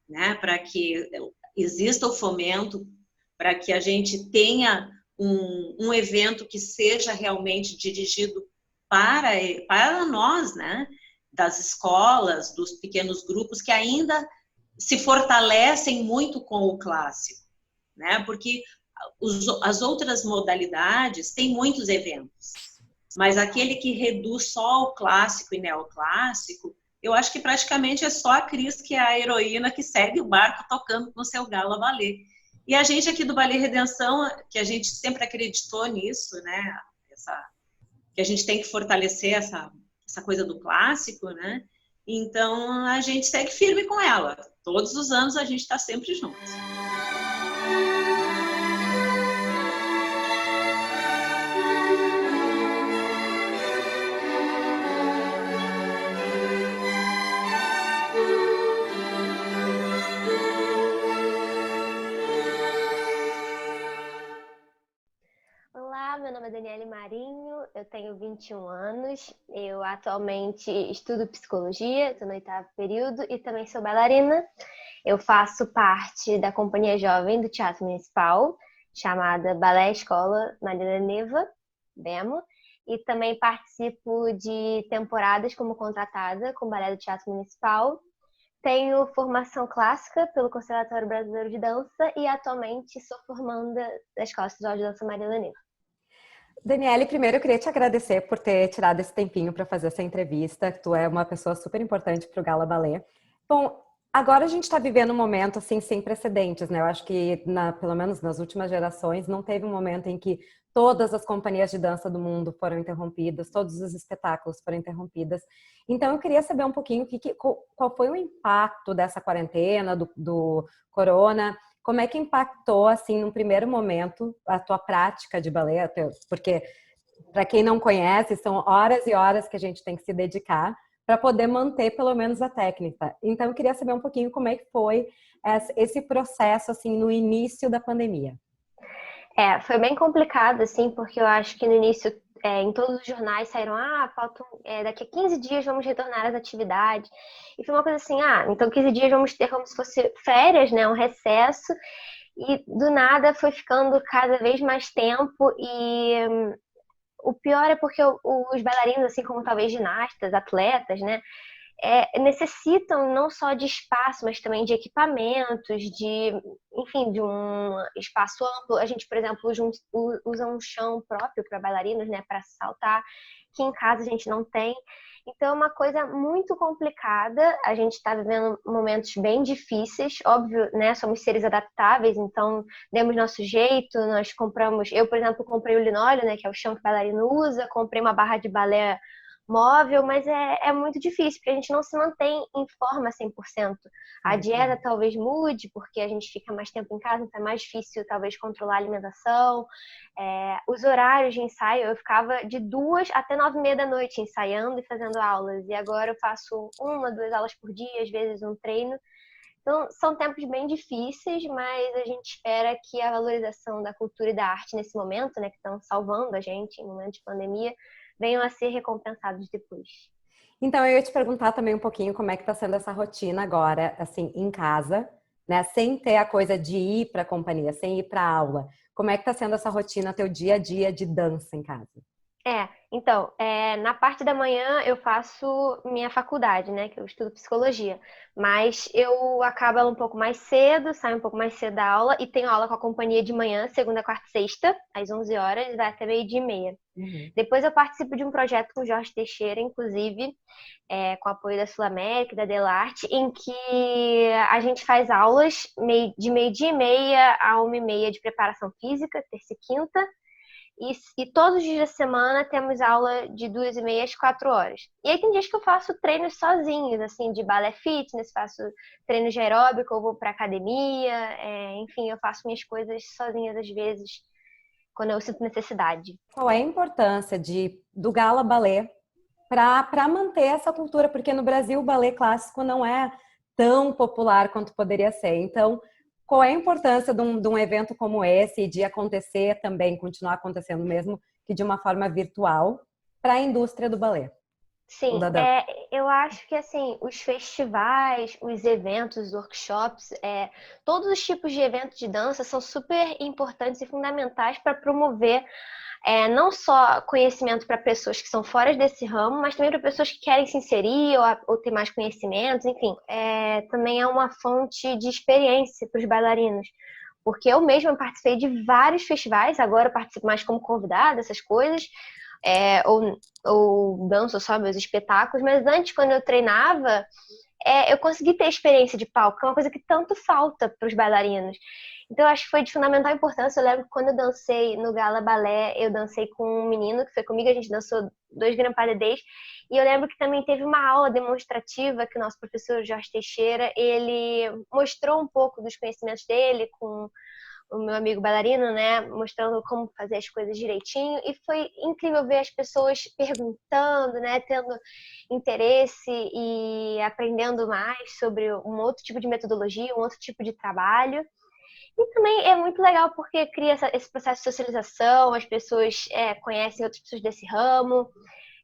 né, para que exista o fomento, para que a gente tenha um evento que seja realmente dirigido para nós, né, das escolas, dos pequenos grupos que ainda se fortalecem muito com o clássico, né? Porque as outras modalidades têm muitos eventos, mas aquele que reduz só ao clássico e neoclássico, eu acho que praticamente é só a Cris, que é a heroína que segue o barco tocando com o seu Gala Ballet. E a gente aqui do Ballet Redenção, que a gente sempre acreditou nisso, né? Que a gente tem que fortalecer essa coisa do clássico, né? Então, a gente segue firme com ela. Todos os anos a gente está sempre juntos. Olá, meu nome é Daniele Marinho, eu tenho 21 anos, eu atualmente estudo psicologia, estou no 8º período e também sou bailarina. Eu faço parte da companhia jovem do Teatro Municipal, chamada Balé Escola Maria Neva, BEMO, e também participo de temporadas como contratada com o Balé do Teatro Municipal. Tenho formação clássica pelo Conservatório Brasileiro de Dança e atualmente sou formanda da Escola Estadual de Dança Maria Neva. Daniele, primeiro eu queria te agradecer por ter tirado esse tempinho para fazer essa entrevista. Tu é uma pessoa super importante para o Gala Ballet. Bom, agora a gente está vivendo um momento assim sem precedentes, né? Eu acho que, pelo menos nas últimas gerações, não teve um momento em que todas as companhias de dança do mundo foram interrompidas, todos os espetáculos foram interrompidos. Então eu queria saber um pouquinho qual foi o impacto dessa quarentena, do corona. Como é que impactou, assim, no primeiro momento, a tua prática de balé? Porque, para quem não conhece, são horas e horas que a gente tem que se dedicar para poder manter, pelo menos, a técnica. Então, eu queria saber um pouquinho como é que foi esse processo, assim, no início da pandemia. Foi bem complicado, assim, porque eu acho que no início, em todos os jornais saíram, faltam, daqui a 15 dias vamos retornar às atividades. E foi uma coisa assim, então 15 dias vamos ter como se fosse férias, né, um recesso. E do nada foi ficando cada vez mais tempo e o pior é porque os bailarinos, assim como talvez ginastas, atletas, né, necessitam não só de espaço, mas também de equipamentos, enfim, de um espaço amplo. A gente, por exemplo, usa um chão próprio para bailarinos, né, para saltar, que em casa a gente não tem. Então é uma coisa muito complicada. A gente está vivendo momentos bem difíceis, óbvio, né? Somos seres adaptáveis, então demos nosso jeito. Nós compramos, eu, por exemplo, comprei o linóleo, né, que é o chão que o bailarino usa, comprei uma barra de balé móvel, mas é muito difícil, porque a gente não se mantém em forma 100%. A dieta talvez mude, porque a gente fica mais tempo em casa, então é mais difícil talvez controlar a alimentação. Os horários de ensaio, eu ficava de 2 até 9h30 da noite ensaiando e fazendo aulas, e agora eu faço 1, 2 aulas por dia, às vezes um treino. Então, são tempos bem difíceis, mas a gente espera que a valorização da cultura e da arte nesse momento, né, que estão salvando a gente em momento de pandemia, venham a ser recompensados depois. Então, eu ia te perguntar também um pouquinho como é que está sendo essa rotina agora, assim, em casa, né? Sem ter a coisa de ir para a companhia, sem ir para a aula. Como é que está sendo essa rotina, teu dia a dia de dança em casa? Então, na parte da manhã eu faço minha faculdade, né, que eu estudo psicologia, mas eu acabo ela um pouco mais cedo, saio um pouco mais cedo da aula e tenho aula com a companhia de manhã, segunda, quarta e sexta, às 11 horas, e vai até 12h30. Depois eu participo de um projeto com o Jorge Teixeira, inclusive, com apoio da Sul América e da Delarte, em que a gente faz aulas de 12h30 a 1h30 de preparação física, terça e quinta, e todos os dias da semana temos aula de 2h30 às 4 horas. E aí tem dias que eu faço treinos sozinhos, assim, de balé fitness, faço treinos de aeróbico, eu vou pra academia, enfim, eu faço minhas coisas sozinhas às vezes, quando eu sinto necessidade. Qual é a importância do Gala Ballet para manter essa cultura? Porque no Brasil o ballet clássico não é tão popular quanto poderia ser. Então, qual é a importância de um evento como esse, de acontecer também, continuar acontecendo mesmo, que de uma forma virtual, para a indústria do balé? Sim, eu acho que assim, os festivais, os eventos, os workshops, todos os tipos de eventos de dança são super importantes e fundamentais para promover não só conhecimento para pessoas que são fora desse ramo, mas também para pessoas que querem se inserir ou ter mais conhecimentos, enfim. Também é uma fonte de experiência para os bailarinos. Porque eu mesma participei de vários festivais, agora eu participo mais como convidada, essas coisas, ou danço só meus espetáculos, mas antes, quando eu treinava, eu consegui ter experiência de palco, que é uma coisa que tanto falta para os bailarinos. Então, eu acho que foi de fundamental importância. Eu lembro que quando eu dancei no Gala Ballet, eu dancei com um menino que foi comigo, a gente dançou 2 Grand Pas de Deux, e eu lembro que também teve uma aula demonstrativa que o nosso professor Jorge Teixeira, ele mostrou um pouco dos conhecimentos dele com o meu amigo bailarino, né, mostrando como fazer as coisas direitinho, e foi incrível ver as pessoas perguntando, né, tendo interesse e aprendendo mais sobre um outro tipo de metodologia, um outro tipo de trabalho. E também é muito legal porque cria esse processo de socialização, as pessoas conhecem outras pessoas desse ramo,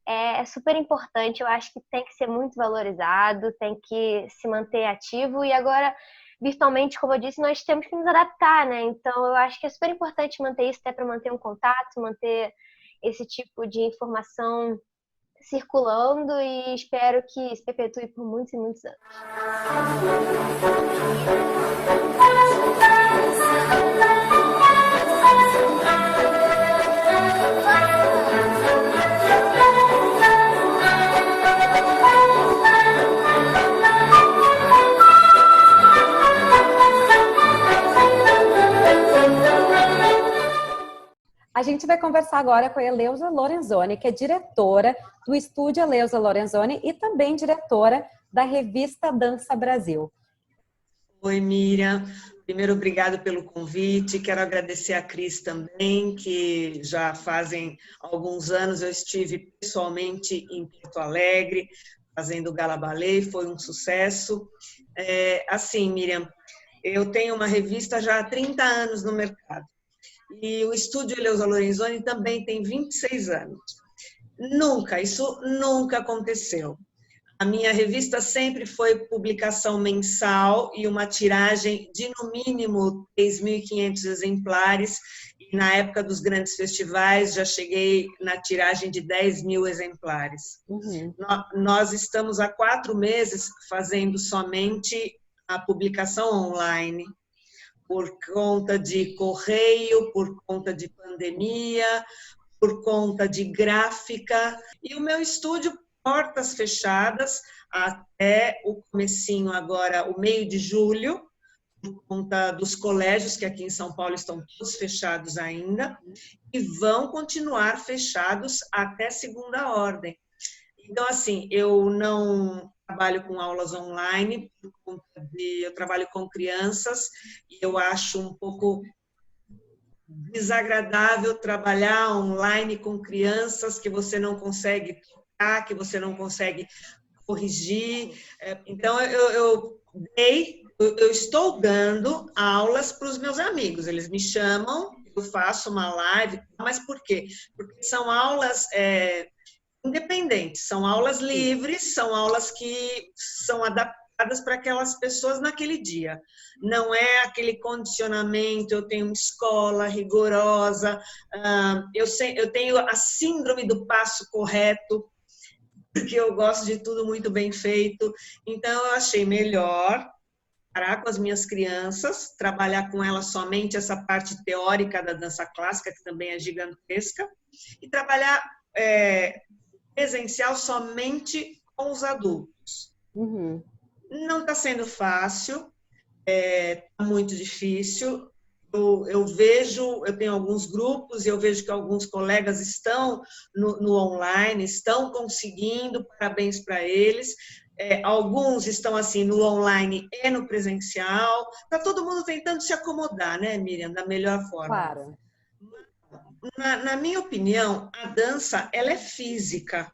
é super importante, eu acho que tem que ser muito valorizado, tem que se manter ativo, e agora virtualmente, como eu disse, nós temos que nos adaptar, né? Então, eu acho que é super importante manter isso, até para manter um contato, manter esse tipo de informação circulando, e espero que se perpetue por muitos e muitos anos. gente vai conversar agora com a Eleusa Lorenzoni, que é diretora do Estúdio Eleusa Lorenzoni e também diretora da revista Dança Brasil. Oi, Miriam. Primeiro, obrigado pelo convite. Quero agradecer a Cris também, que já fazem alguns anos eu estive pessoalmente em Porto Alegre, fazendo o Gala Ballet, foi um sucesso. Assim, Miriam, eu tenho uma revista já há 30 anos no mercado. E o Estúdio Eleusa Lorenzoni também tem 26 anos. Isso nunca aconteceu. A minha revista sempre foi publicação mensal e uma tiragem de, no mínimo, 3.500 exemplares. E na época dos grandes festivais, já cheguei na tiragem de 10.000 exemplares. Uhum. Nós estamos há 4 meses fazendo somente a publicação online, por conta de correio, por conta de pandemia, por conta de gráfica. E o meu estúdio, portas fechadas até o comecinho agora, o meio de julho, por conta dos colégios, que aqui em São Paulo estão todos fechados ainda, e vão continuar fechados até segunda ordem. Então, assim, eu não trabalho com aulas online, por conta eu trabalho com crianças, e eu acho um pouco desagradável trabalhar online com crianças que você não consegue tocar, que você não consegue corrigir. Então, eu estou dando aulas para os meus amigos. Eles me chamam, eu faço uma live, mas por quê? Porque são aulas independentes, são aulas livres, são aulas que são adaptadas para aquelas pessoas naquele dia. Não é aquele condicionamento, eu tenho uma escola rigorosa, eu tenho a síndrome do passo correto, porque eu gosto de tudo muito bem feito. Então, eu achei melhor parar com as minhas crianças, trabalhar com elas somente essa parte teórica da dança clássica, que também é gigantesca, e trabalhar presencial somente com os adultos. Uhum. Não está sendo fácil, está muito difícil. Eu vejo, eu tenho alguns grupos e eu vejo que alguns colegas estão no online, estão conseguindo, parabéns para eles. Alguns estão assim no online e no presencial. Está todo mundo tentando se acomodar, né, Miriam, da melhor forma. Claro. Na minha opinião, a dança, ela é física.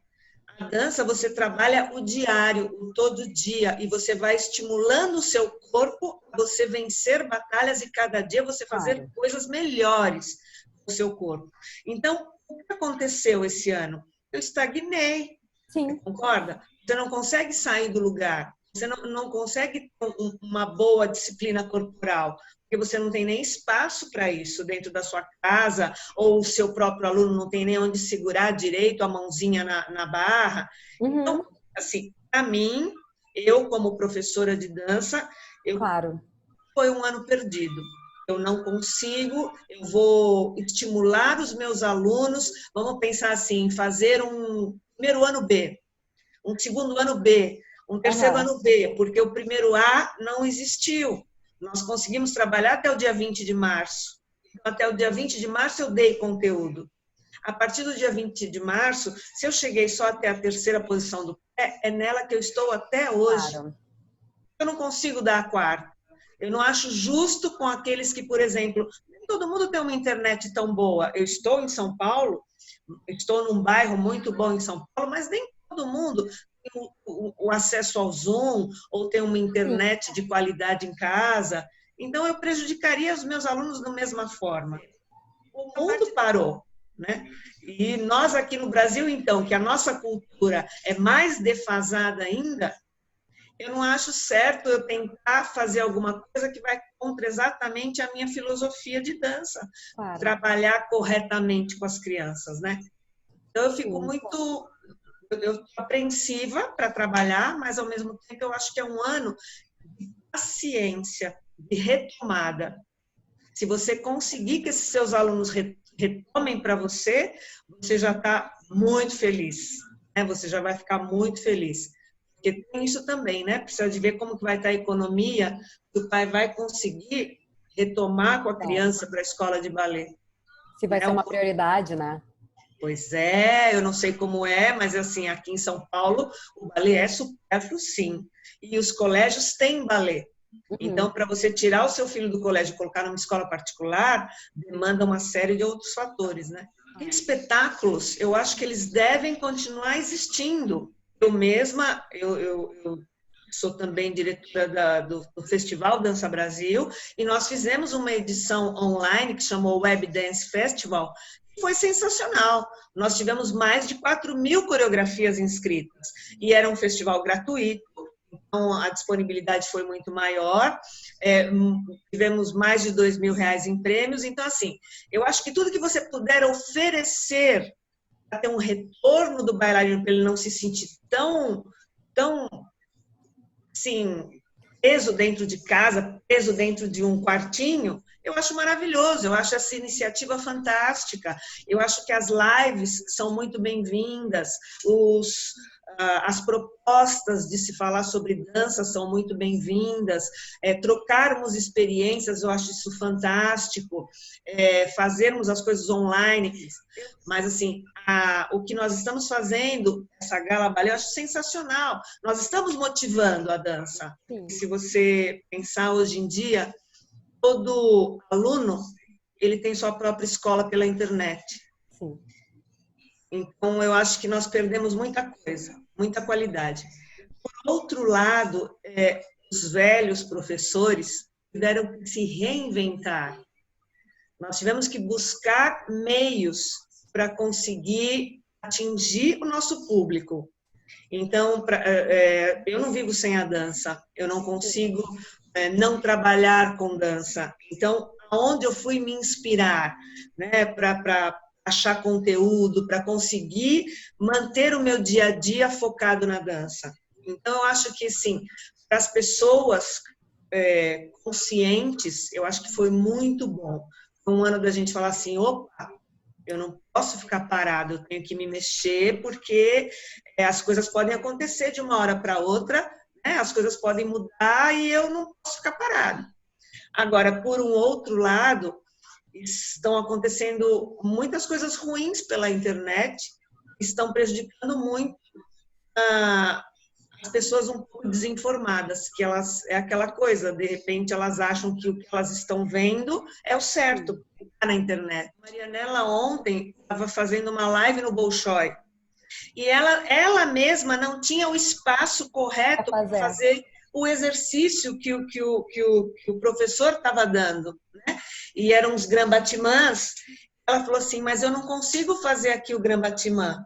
A dança, você trabalha o diário, o todo dia, e você vai estimulando o seu corpo a você vencer batalhas e cada dia você fazer coisas melhores com o seu corpo. Então, o que aconteceu esse ano? Eu estagnei. Sim. Concorda? Você não consegue sair do lugar. Você não consegue ter uma boa disciplina corporal, porque você não tem nem espaço para isso dentro da sua casa, ou o seu próprio aluno não tem nem onde segurar direito a mãozinha na barra. Uhum. Então, assim, para mim, eu como professora de dança, foi um ano perdido. Eu não consigo, eu vou estimular os meus alunos, vamos pensar assim, fazer um primeiro ano B, um segundo ano B, um terceiro ano B, porque o primeiro A não existiu. Nós conseguimos trabalhar até o dia 20 de março. Até o dia 20 de março eu dei conteúdo. A partir do dia 20 de março, se eu cheguei só até a terceira posição do pé, é nela que eu estou até hoje. Claro. Eu não consigo dar a quarta. Eu não acho justo com aqueles que, por exemplo, nem todo mundo tem uma internet tão boa. Eu estou em São Paulo, estou num bairro muito bom em São Paulo, mas nem todo mundo tem o acesso ao Zoom ou tem uma internet de qualidade em casa. Então, eu prejudicaria os meus alunos da mesma forma. O mundo parou, né? E nós aqui no Brasil, então, que a nossa cultura é mais defasada ainda, eu não acho certo eu tentar fazer alguma coisa que vai contra exatamente a minha filosofia de dança. Claro. Trabalhar corretamente com as crianças, né? Então, eu fico muito... Eu estou apreensiva para trabalhar, mas, ao mesmo tempo, eu acho que é um ano de paciência, de retomada. Se você conseguir que esses seus alunos retomem para você, você já está muito feliz, né? Você já vai ficar muito feliz. Porque tem isso também, né? Precisa de ver como que vai estar a economia, se o pai vai conseguir retomar com a criança para a escola de balé. Se vai ser uma prioridade, né? Pois é, eu não sei como é, mas assim, aqui em São Paulo, o balé é supérfluo, sim. E os colégios têm balé. Então, para você tirar o seu filho do colégio e colocar numa escola particular, demanda uma série de outros fatores, né? E espetáculos, eu acho que eles devem continuar existindo. Eu mesma, eu sou também diretora do Festival Dança Brasil, e nós fizemos uma edição online que chamou Web Dance Festival, que foi sensacional. Nós tivemos mais de 4.000 coreografias inscritas, e era um festival gratuito, então a disponibilidade foi muito maior, tivemos mais de R$2.000 em prêmios, então assim, eu acho que tudo que você puder oferecer para ter um retorno do bailarino, para ele não se sentir tão assim, preso dentro de casa, preso dentro de um quartinho, eu acho maravilhoso, eu acho essa iniciativa fantástica, eu acho que as lives são muito bem-vindas, as propostas de se falar sobre dança são muito bem-vindas, trocarmos experiências, eu acho isso fantástico, fazermos as coisas online, mas assim, o que nós estamos fazendo, essa Gala Balé, eu acho sensacional, nós estamos motivando a dança. Se você pensar hoje em dia, todo aluno, ele tem sua própria escola pela internet. Sim. Então, eu acho que nós perdemos muita coisa, muita qualidade. Por outro lado, os velhos professores tiveram que se reinventar. Nós tivemos que buscar meios para conseguir atingir o nosso público. Então, eu não vivo sem a dança, eu não consigo não trabalhar com dança. Então, aonde eu fui me inspirar, né, para achar conteúdo, para conseguir manter o meu dia a dia focado na dança. Então, eu acho que, sim, para as pessoas conscientes, eu acho que foi muito bom. Foi um ano da gente falar assim, opa, eu não posso ficar parado, eu tenho que me mexer, porque as coisas podem acontecer de uma hora para outra, né? As coisas podem mudar e eu não posso ficar parado. Agora, por um outro lado, estão acontecendo muitas coisas ruins pela internet, estão prejudicando muito as pessoas um pouco desinformadas, que é aquela coisa, de repente elas acham que o que elas estão vendo é o certo, que está na internet. A Marianela ontem estava fazendo uma live no Bolshoi, e ela mesma não tinha o espaço correto para fazer o exercício que o professor estava dando, né? E eram os Grand-Batimans. Ela falou assim, mas eu não consigo fazer aqui o Grand-Batiman.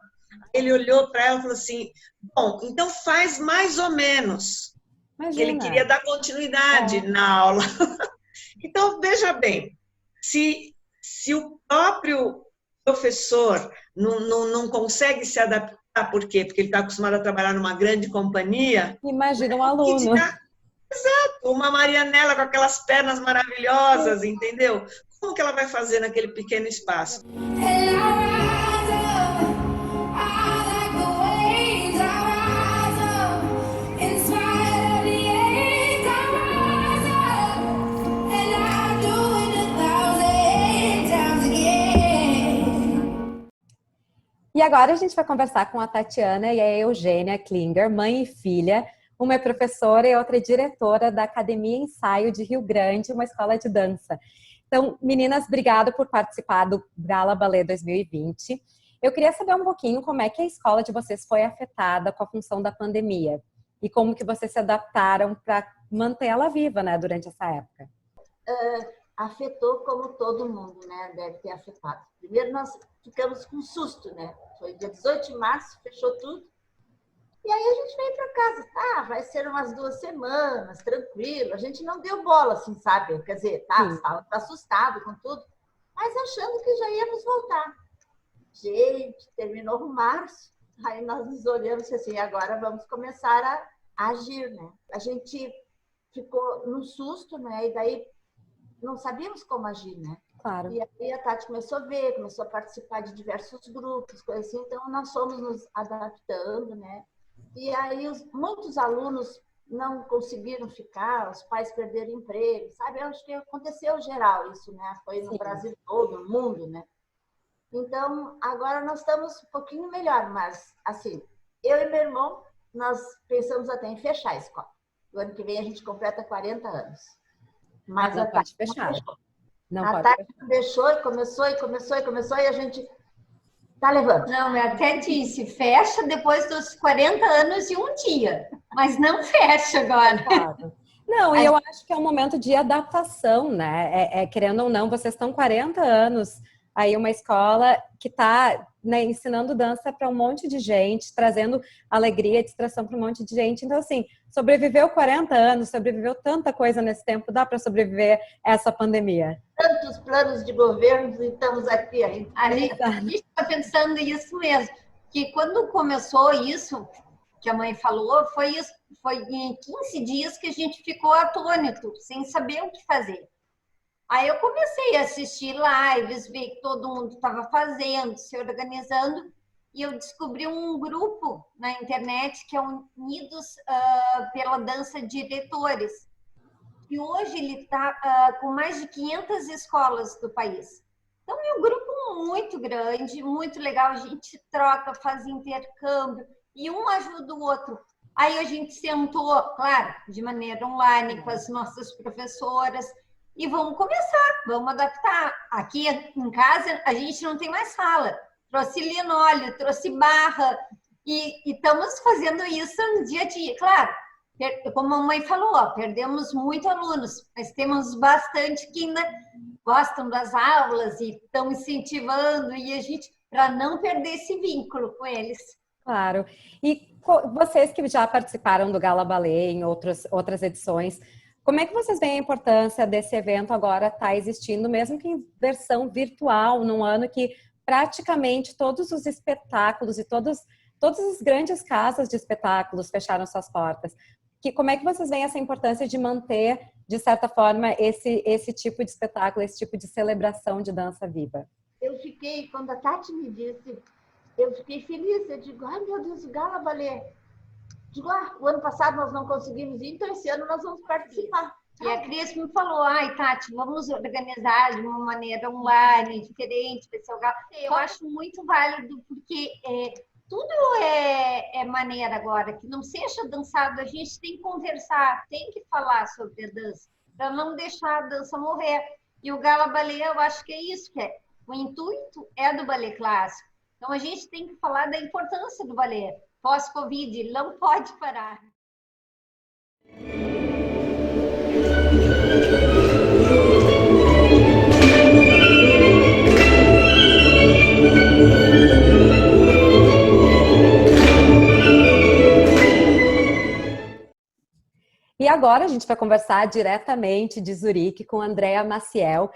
Ele olhou para ela e falou assim, bom, então faz mais ou menos. Imagina. Ele queria dar continuidade na aula. Então, veja bem, se o próprio professor não consegue se adaptar, por quê? Porque ele está acostumado a trabalhar numa grande companhia. Imagina um aluno. Exato, uma Marianela com aquelas pernas maravilhosas, entendeu? Como que ela vai fazer naquele pequeno espaço? E agora a gente vai conversar com a Tatiana e a Eugênia Klinger, mãe e filha. Uma é professora e outra é diretora da Academia Ensaio de Rio Grande, uma escola de dança. Então, meninas, obrigado por participar do Gala Balé 2020. Eu queria saber um pouquinho como é que a escola de vocês foi afetada com a função da pandemia e como que vocês se adaptaram para manter ela viva, né, durante essa época. Afetou como todo mundo, né, deve ter afetado. Primeiro nós ficamos com susto, né? Foi dia 18 de março, fechou tudo. E aí a gente veio para casa. Vai ser umas 2 semanas, tranquilo. A gente não deu bola, assim, sabe? Quer dizer, estava assustado com tudo, mas achando que já íamos voltar. Gente, terminou o março, aí nós nos olhamos assim, agora vamos começar a agir, né? A gente ficou num susto, né? E daí não sabíamos como agir, né? Claro. E aí a Tati começou a ver, começou a participar de diversos grupos, coisas assim, então nós fomos nos adaptando, né? E aí muitos alunos não conseguiram ficar, os pais perderam emprego, sabe? Eu acho que aconteceu geral isso, né? Foi no Brasil todo, no mundo, né? Então, agora nós estamos um pouquinho melhor, mas, assim, eu e meu irmão, nós pensamos até em fechar a escola. O ano que vem a gente completa 40 anos. Mas não a pode Tati fechar. não deixou. A Tati deixou e começou, e a gente tá levando. Não, eu até disse, fecha depois dos 40 anos e um dia, mas não fecha agora. Claro. Não, e eu acho que é um momento de adaptação, né? Querendo ou não, vocês estão 40 anos aí, uma escola que está, né, ensinando dança para um monte de gente, trazendo alegria e distração para um monte de gente. Então, assim, sobreviveu 40 anos, sobreviveu tanta coisa nesse tempo, dá para sobreviver essa pandemia. Tantos planos de governo e estamos aqui ainda. A gente está pensando isso mesmo, que quando começou isso, que a mãe falou, foi em 15 dias que a gente ficou atônito, sem saber o que fazer. Aí eu comecei a assistir lives, ver que todo mundo estava fazendo, se organizando, e eu descobri um grupo na internet que é Unidos pela Dança Diretores. E hoje ele está com mais de 500 escolas do país. Então é um grupo muito grande, muito legal, a gente troca, faz intercâmbio, e um ajuda o outro. Aí a gente sentou, claro, de maneira online, com as nossas professoras, e vamos começar, vamos adaptar. Aqui em casa, a gente não tem mais sala. Trouxe linóleo, trouxe barra, e estamos fazendo isso no dia a dia. Claro, como a mãe falou, perdemos muitos alunos, mas temos bastante que ainda gostam das aulas e estão incentivando, e a gente, para não perder esse vínculo com eles. Claro. E vocês que já participaram do Gala Ballet em outras edições, como é que vocês veem a importância desse evento agora estar existindo, mesmo que em versão virtual, num ano que praticamente todos os espetáculos e todas as grandes casas de espetáculos fecharam suas portas? Como é que vocês veem essa importância de manter, de certa forma, esse tipo de espetáculo, esse tipo de celebração de dança viva? Eu fiquei, quando a Tati me disse, eu fiquei feliz. Eu digo, ai meu Deus, o Gala Ballet. Digo, o ano passado nós não conseguimos ir, então esse ano nós vamos participar. E a Cris me falou, ai Tati, vamos organizar de uma maneira online, diferente, pessoal. Eu acho muito válido, porque tudo é maneira agora, que não seja dançado, a gente tem que conversar, tem que falar sobre a dança, para não deixar a dança morrer. E o Gala Ballet, eu acho que é isso, o intuito é do ballet clássico. Então a gente tem que falar da importância do ballet. Pós-Covid, não pode parar. E agora a gente vai conversar diretamente de Zurique com Andrea Maciel.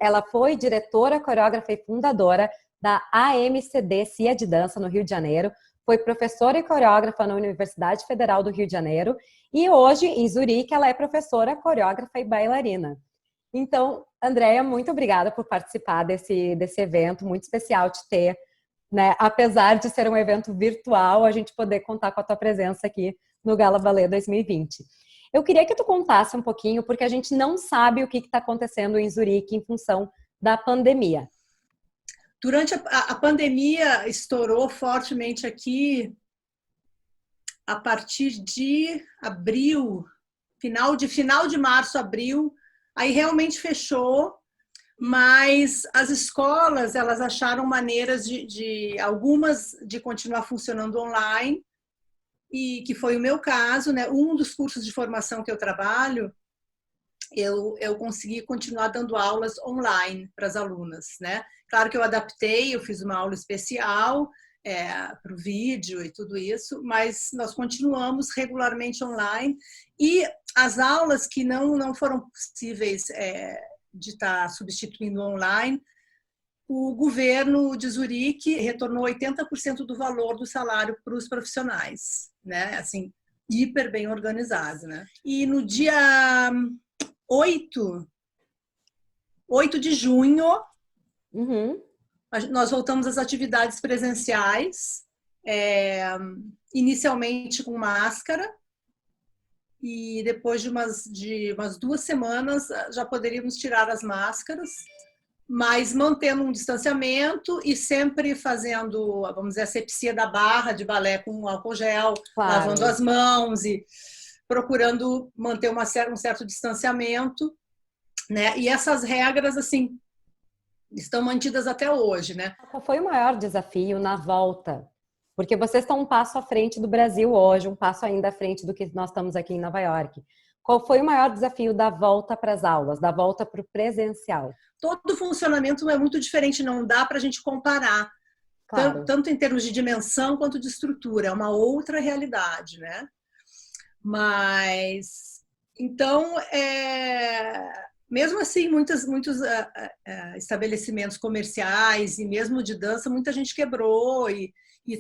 Ela foi diretora, coreógrafa e fundadora da AMCD CIA de Dança no Rio de Janeiro. Foi professora e coreógrafa na Universidade Federal do Rio de Janeiro. E hoje, em Zurique, ela é professora, coreógrafa e bailarina. Então, Andrea, muito obrigada por participar desse evento, muito especial te ter, né? Apesar de ser um evento virtual, a gente poder contar com a tua presença aqui no Gala Ballet 2020. Eu queria que tu contasse um pouquinho, porque a gente não sabe o que está acontecendo em Zurique em função da pandemia. Durante a pandemia, estourou fortemente aqui a partir de abril, final de março, abril, aí realmente fechou, mas as escolas, elas acharam maneiras algumas de continuar funcionando online, e que foi o meu caso, né? Um dos cursos de formação que eu trabalho, eu consegui continuar dando aulas online para as alunas, né? Claro que eu adaptei, eu fiz uma aula especial para o vídeo e tudo isso, mas nós continuamos regularmente online, e as aulas que não foram possíveis de estar substituindo online, o governo de Zurique retornou 80% do valor do salário para os profissionais, né? Assim, hiper bem organizado, né? E no dia 8 de junho, nós voltamos às atividades presenciais, inicialmente com máscara, e depois de umas 2 semanas já poderíamos tirar as máscaras. mas mantendo um distanciamento e sempre fazendo, vamos dizer, asepsia da barra de balé com álcool gel, lavando as mãos e procurando manter um certo distanciamento, né? E essas regras, assim, estão mantidas até hoje, né? Qual foi o maior desafio na volta? Porque vocês estão um passo à frente do Brasil hoje, um passo ainda à frente do que nós estamos aqui em Nova York. Qual foi o maior desafio da volta para as aulas, da volta para o presencial? Todo o funcionamento é muito diferente, não dá para a gente comparar, Claro. tanto em termos de dimensão quanto de estrutura, é uma outra realidade, né? Mas, então, mesmo assim, muitos estabelecimentos comerciais e mesmo de dança, muita gente quebrou e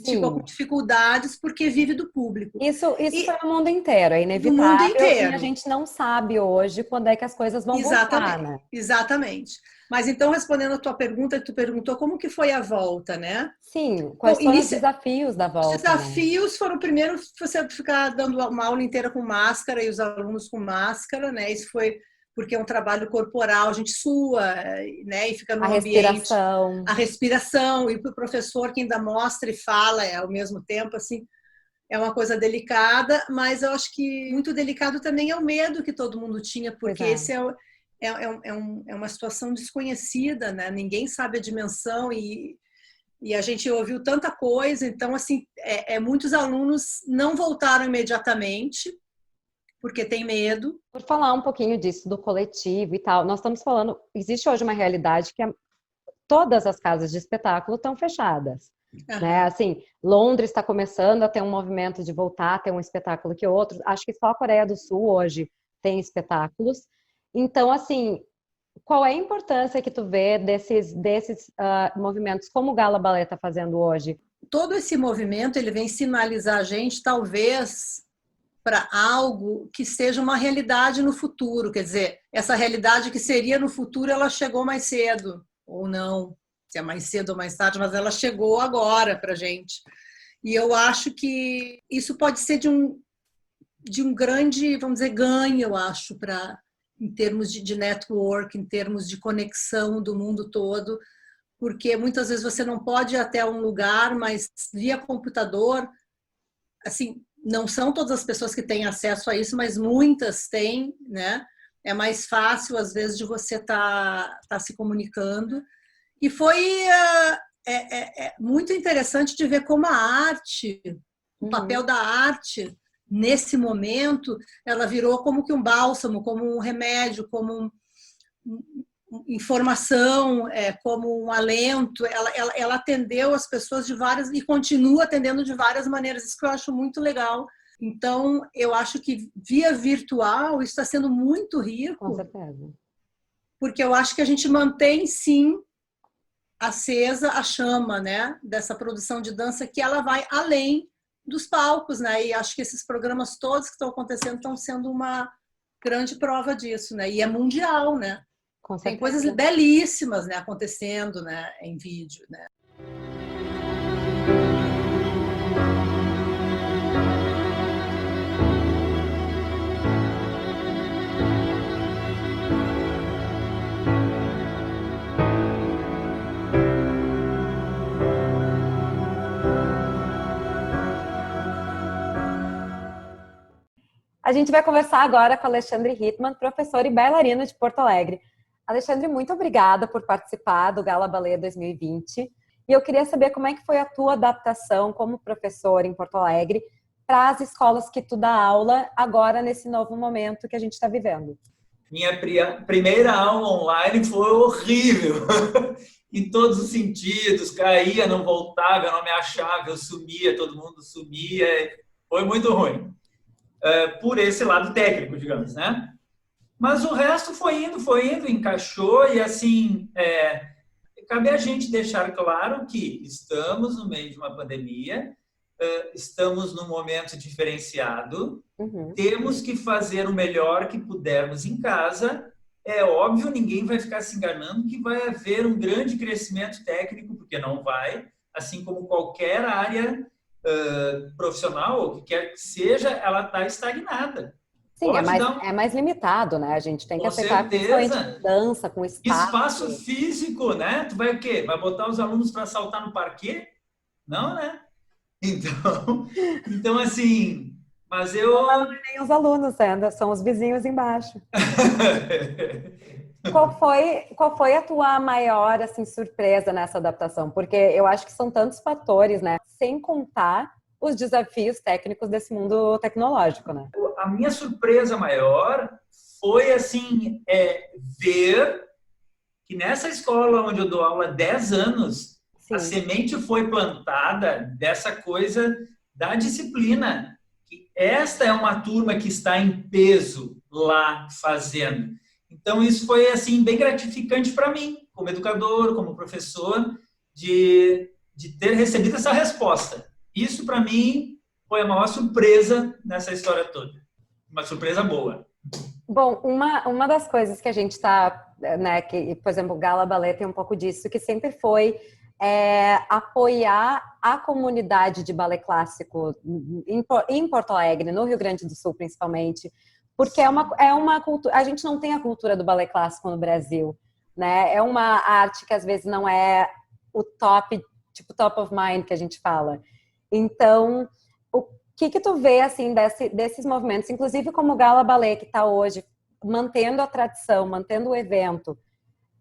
ficou com dificuldades porque vive do público. Isso foi no mundo inteiro, é inevitável. No mundo inteiro. E a gente não sabe hoje quando é que as coisas vão voltar, né? Exatamente. Mas então, respondendo a tua pergunta, que tu perguntou como que foi a volta, né? Sim, quais foram os desafios da volta? Os desafios foram, primeiro, você ficar dando uma aula inteira com máscara e os alunos com máscara, né? Isso foi porque é um trabalho corporal, a gente sua, né? E fica no ambiente. A respiração. E para o professor que ainda mostra e fala ao mesmo tempo, assim, é uma coisa delicada, mas eu acho que muito delicado também é o medo que todo mundo tinha, porque esse é uma situação desconhecida, né? Ninguém sabe a dimensão e a gente ouviu tanta coisa, então, assim, muitos alunos não voltaram imediatamente, porque tem medo. Por falar um pouquinho disso, do coletivo e tal, nós estamos falando, existe hoje uma realidade que todas as casas de espetáculo estão fechadas. Né? Assim, Londres está começando a ter um movimento de voltar a ter um espetáculo que outro. Acho que só a Coreia do Sul hoje tem espetáculos. Então, assim, qual é a importância que tu vê desses movimentos como o Gala Ballet está fazendo hoje? Todo esse movimento, ele vem sinalizar a gente, talvez, para algo que seja uma realidade no futuro. Quer dizer, essa realidade que seria no futuro, ela chegou mais cedo, ou não. Se é mais cedo ou mais tarde, mas ela chegou agora para a gente. E eu acho que isso pode ser de um grande, vamos dizer, ganho, eu acho, em termos de network, em termos de conexão do mundo todo, porque muitas vezes você não pode ir até um lugar, mas via computador, assim, não são todas as pessoas que têm acesso a isso, mas muitas têm, né? É mais fácil, às vezes, de você estar se comunicando. E foi muito interessante de ver como a arte, o papel da arte, nesse momento, ela virou como que um bálsamo, como um remédio, como informação, como um alento. Ela atendeu as pessoas de várias, e continua atendendo de várias maneiras. Isso que eu acho muito legal. Então, eu acho que via virtual isso está sendo muito rico. Com certeza. Porque eu acho que a gente mantém, sim, acesa a chama, né, dessa produção de dança, que ela vai além dos palcos, né? E acho que esses programas todos que estão acontecendo estão sendo uma grande prova disso, né? E é mundial, né? Tem coisas belíssimas, né, acontecendo, né, em vídeo, né? A gente vai conversar agora com Alexandre Hittman, professor e bailarino de Porto Alegre. Alexandre, muito obrigada por participar do Gala Ballet 2020. E eu queria saber como é que foi a tua adaptação como professor em Porto Alegre para as escolas que tu dá aula agora nesse novo momento que a gente está vivendo. Minha primeira aula online foi horrível, em todos os sentidos. Caía, não voltava, eu não me achava, eu sumia, todo mundo sumia. Foi muito ruim. Por esse lado técnico, digamos, né? Mas o resto foi indo, encaixou e assim, cabe a gente deixar claro que estamos no meio de uma pandemia, estamos num momento diferenciado, temos que fazer o melhor que pudermos em casa. É óbvio, ninguém vai ficar se enganando que vai haver um grande crescimento técnico, porque não vai, assim como qualquer área profissional, ou que quer que seja, ela está estagnada. Sim, é mais limitado, né? A gente tem que aceitar principalmente dança, com espaço físico, né? Tu vai o quê? Vai botar os alunos para saltar no parquê? Não, né? Então assim, mas eu... Não, nem os alunos ainda, são os vizinhos embaixo. Qual foi a tua maior, assim, surpresa nessa adaptação? Porque eu acho que são tantos fatores, né? Sem contar os desafios técnicos desse mundo tecnológico, né? A minha surpresa maior foi, assim, ver que nessa escola onde eu dou aula há 10 anos, sim, a semente foi plantada dessa coisa da disciplina. Que esta é uma turma que está em peso lá fazendo. Então, isso foi, assim, bem gratificante para mim, como educador, como professor, de ter recebido essa resposta. Isso, para mim, foi a maior surpresa nessa história toda. Uma surpresa boa. Bom, uma das coisas que a gente está, né, que, por exemplo, o Gala Ballet tem um pouco disso, que sempre foi apoiar a comunidade de balé clássico em Porto Alegre, no Rio Grande do Sul, principalmente, porque é uma cultura, a gente não tem a cultura do balé clássico no Brasil, né? É uma arte que às vezes não é o top, tipo top of mind que a gente fala. Então, o que tu vê, assim, desses movimentos, inclusive como o Gala Ballet, que está hoje mantendo a tradição, mantendo o evento,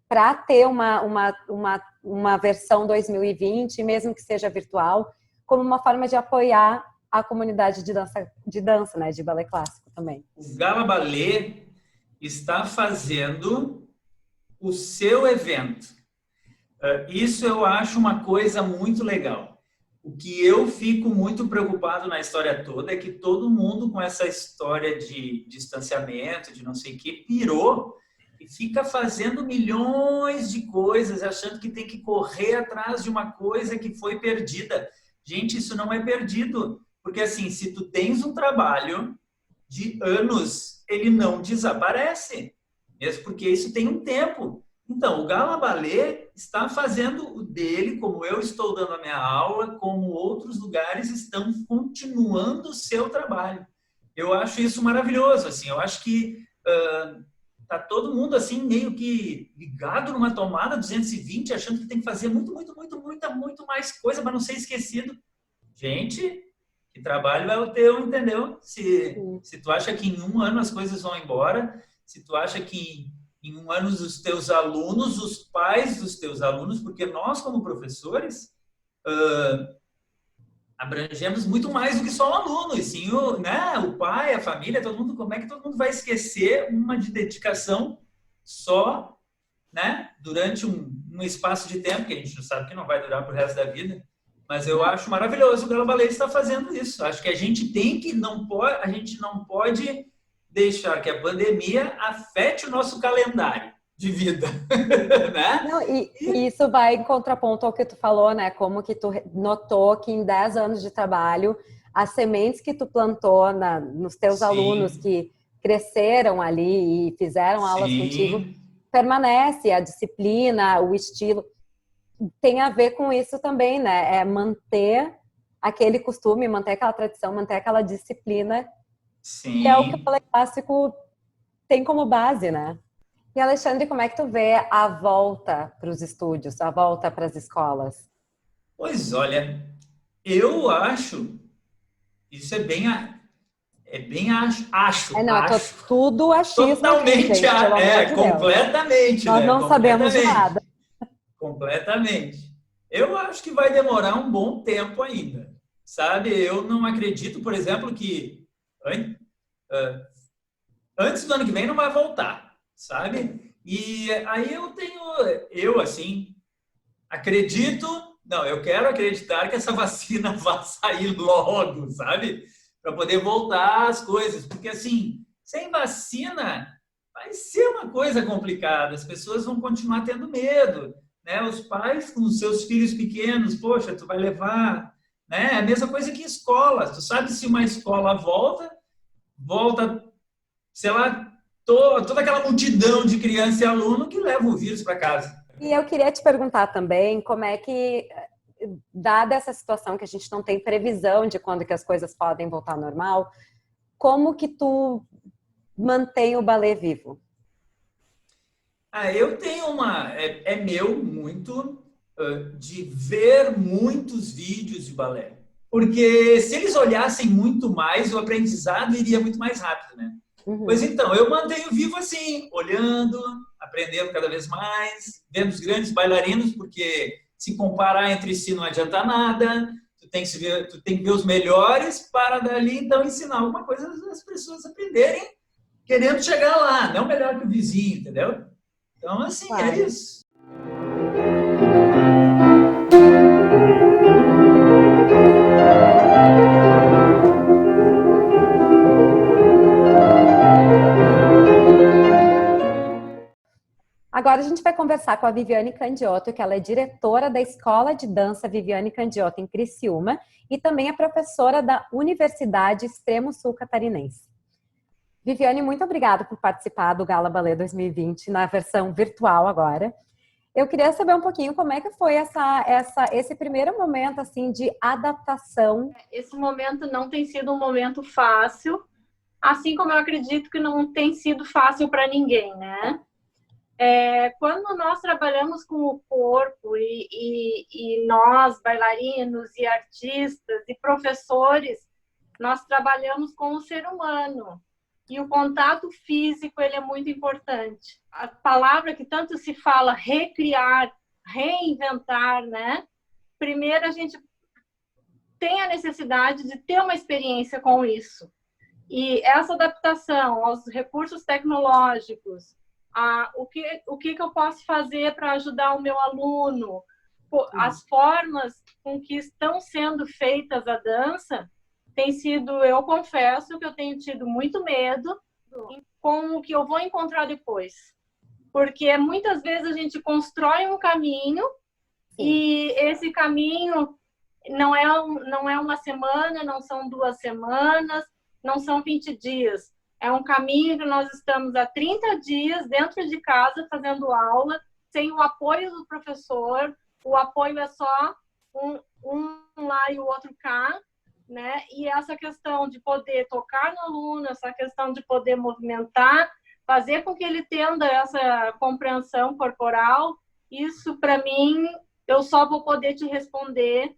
para ter uma versão 2020, mesmo que seja virtual, como uma forma de apoiar a comunidade de dança, né, de balé clássico também. O Gala Ballet está fazendo o seu evento. Isso eu acho uma coisa muito legal. O que eu fico muito preocupado na história toda é que todo mundo com essa história de distanciamento, de não sei o que, pirou e fica fazendo milhões de coisas, achando que tem que correr atrás de uma coisa que foi perdida. Gente, isso não é perdido. Porque assim, se tu tens um trabalho de anos, ele não desaparece. Mesmo porque isso tem um tempo. Então, o Gala Ballet está fazendo o dele, como eu estou dando a minha aula, como outros lugares estão continuando o seu trabalho. Eu acho isso maravilhoso, assim. Eu acho que tá todo mundo assim meio que ligado numa tomada 220, achando que tem que fazer muito mais coisa para não ser esquecido. Gente, que trabalho é o teu, entendeu? Se tu acha que em um ano as coisas vão embora, se tu acha que em um ano os teus alunos, os pais dos teus alunos, porque nós como professores abrangemos muito mais do que só o aluno, e sim o pai, a família, todo mundo. Como é que todo mundo vai esquecer uma de dedicação só, né, durante um espaço de tempo que a gente sabe que não vai durar pro resto da vida? Mas eu acho maravilhoso o Gala Ballet estar fazendo isso. Acho que a gente a gente não pode deixar que a pandemia afete o nosso calendário de vida, né? Não, e isso vai em contraponto ao que tu falou, né? Como que tu notou que em 10 anos de trabalho, as sementes que tu plantou nos teus alunos que cresceram ali e fizeram aulas contigo, permanece a disciplina, o estilo. Tem a ver com isso também, né? É manter aquele costume, manter aquela tradição, manter aquela disciplina. Sim. Que é o que o balé clássico tem como base, né? E, Alexandre, como é que tu vê a volta para os estúdios, a volta para as escolas? Pois olha, eu acho, isso é bem acho. Tudo achismo. Totalmente, completamente. Nós não sabemos de nada. Completamente. Eu acho que vai demorar um bom tempo ainda, sabe? Eu não acredito, por exemplo, que antes do ano que vem não vai voltar, sabe? E aí eu assim, eu quero acreditar que essa vacina vai sair logo, sabe? Para poder voltar às coisas, porque assim, sem vacina vai ser uma coisa complicada, as pessoas vão continuar tendo medo, né? Os pais com os seus filhos pequenos, poxa, tu vai levar, né? É a mesma coisa que escola, tu sabe se uma escola volta, sei lá, toda aquela multidão de criança e aluno que leva o vírus para casa. E eu queria te perguntar também como é que, dada essa situação que a gente não tem previsão de quando que as coisas podem voltar ao normal, como que tu mantém o balé vivo? Eu tenho é meu muito de ver muitos vídeos de balé. Porque se eles olhassem muito mais, o aprendizado iria muito mais rápido, né? Pois então, eu mantenho vivo assim, olhando, aprendendo cada vez mais, vendo os grandes bailarinos, porque se comparar entre si não adianta nada, tu tem que ver os melhores para dali, então, ensinar alguma coisa às pessoas aprenderem, querendo chegar lá, não melhor que o vizinho, entendeu? Então, assim, é isso. Agora a gente vai conversar com a Viviane Candiotto, que ela é diretora da Escola de Dança Viviane Candiotto em Criciúma e também é professora da Universidade Extremo Sul Catarinense. Viviane, muito obrigada por participar do Gala Ballet 2020 na versão virtual agora. Eu queria saber um pouquinho como é que foi esse primeiro momento assim de adaptação. Esse momento não tem sido um momento fácil, assim como eu acredito que não tem sido fácil para ninguém, né? Quando nós trabalhamos com o corpo e nós, bailarinos e artistas e professores, nós trabalhamos com o ser humano. E o contato físico, ele é muito importante. A palavra que tanto se fala, recriar, reinventar, né? Primeiro, a gente tem a necessidade de ter uma experiência com isso. E essa adaptação aos recursos tecnológicos, o que eu posso fazer para ajudar o meu aluno, as formas com que estão sendo feitas a dança, tem sido, eu confesso que eu tenho tido muito medo com o que eu vou encontrar depois. Porque muitas vezes a gente constrói um caminho e esse caminho não é uma semana, não são 2 semanas, não são 20 dias. É um caminho que nós estamos há 30 dias dentro de casa fazendo aula, sem o apoio do professor. O apoio é só um lá e o outro cá, né? E essa questão de poder tocar no aluno, essa questão de poder movimentar, fazer com que ele tenha essa compreensão corporal, isso para mim, eu só vou poder te responder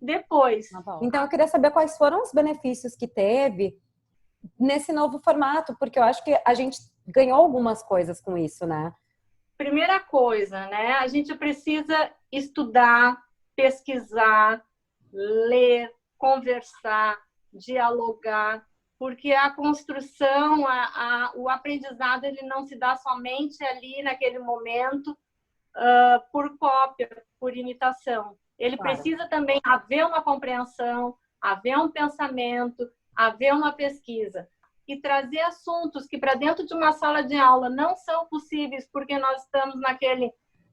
depois. Então eu queria saber quais foram os benefícios que teve nesse novo formato, porque eu acho que a gente ganhou algumas coisas com isso, né? Primeira coisa, né? A gente precisa estudar, pesquisar, ler, conversar, dialogar, porque a construção, o aprendizado, ele não se dá somente ali naquele momento por cópia, por imitação. Ele precisa também haver uma compreensão, haver um pensamento, haver uma pesquisa e trazer assuntos que para dentro de uma sala de aula não são possíveis porque nós estamos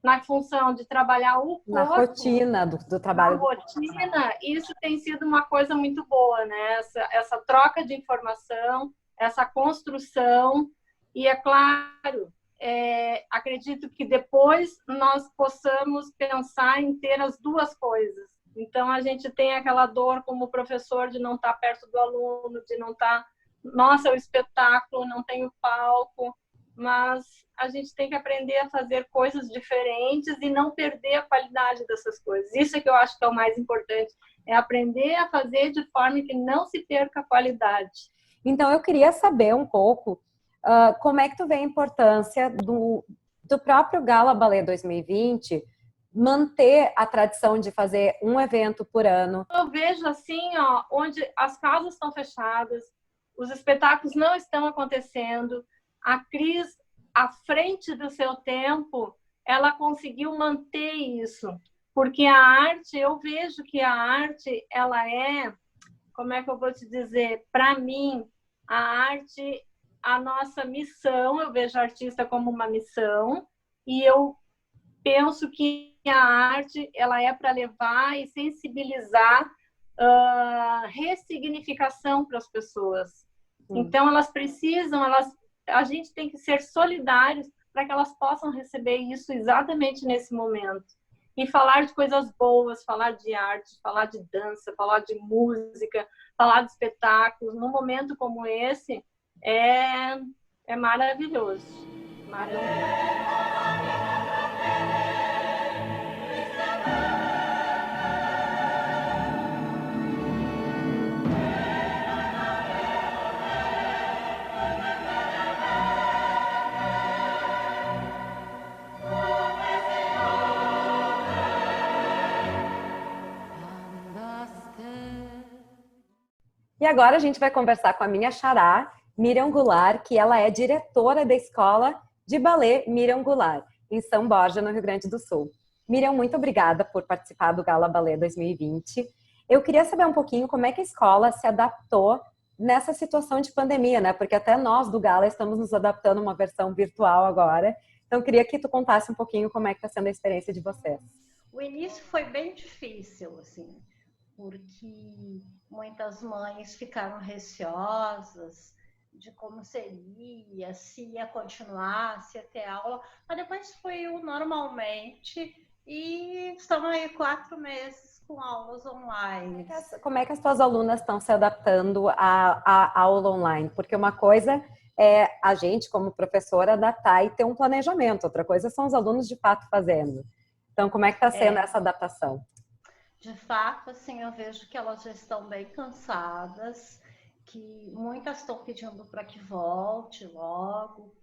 na função de trabalhar o corpo. Na rotina do trabalho. Na rotina, isso tem sido uma coisa muito boa, né? Essa troca de informação, essa construção. E, é claro, acredito que depois nós possamos pensar em ter as duas coisas. Então, a gente tem aquela dor como professor de não estar perto do aluno, de não estar... Nossa, o espetáculo, não tem o palco, mas a gente tem que aprender a fazer coisas diferentes e não perder a qualidade dessas coisas. Isso é que eu acho que é o mais importante, é aprender a fazer de forma que não se perca a qualidade. Então, eu queria saber um pouco como é que tu vê a importância do próprio Gala Ballet 2020 manter a tradição de fazer um evento por ano. Eu vejo assim, onde as casas estão fechadas, os espetáculos não estão acontecendo, a Cris, à frente do seu tempo, ela conseguiu manter isso. Porque a arte, eu vejo que a arte, ela é, como é que eu vou te dizer? Para mim, a arte, a nossa missão, eu vejo a artista como uma missão, e eu penso que a arte, ela é para levar e sensibilizar ressignificação para as pessoas. Então, elas precisam, a gente tem que ser solidários para que elas possam receber isso exatamente nesse momento. E falar de coisas boas, falar de arte, falar de dança, falar de música, falar de espetáculos, num momento como esse, É maravilhoso. Maravilhoso. E agora a gente vai conversar com a minha xará, Miriam Goulart, que ela é diretora da Escola de Balé Miriam Goulart, em São Borja, no Rio Grande do Sul. Miriam, muito obrigada por participar do Gala Balé 2020. Eu queria saber um pouquinho como é que a escola se adaptou nessa situação de pandemia, né? Porque até nós do Gala estamos nos adaptando a uma versão virtual agora. Então, eu queria que tu contasse um pouquinho como é que está sendo a experiência de vocês. O início foi bem difícil, assim, porque muitas mães ficaram receosas de como seria, se ia continuar, se ia ter aula, mas depois foi normalmente e estamos aí 4 meses com aulas online. Como é que as tuas alunas estão se adaptando à aula online? Porque uma coisa é a gente, como professora, adaptar e ter um planejamento, outra coisa são os alunos de fato fazendo. Então, como é que está sendo essa adaptação? De fato, assim, eu vejo que elas já estão bem cansadas, que muitas estão pedindo para que volte logo,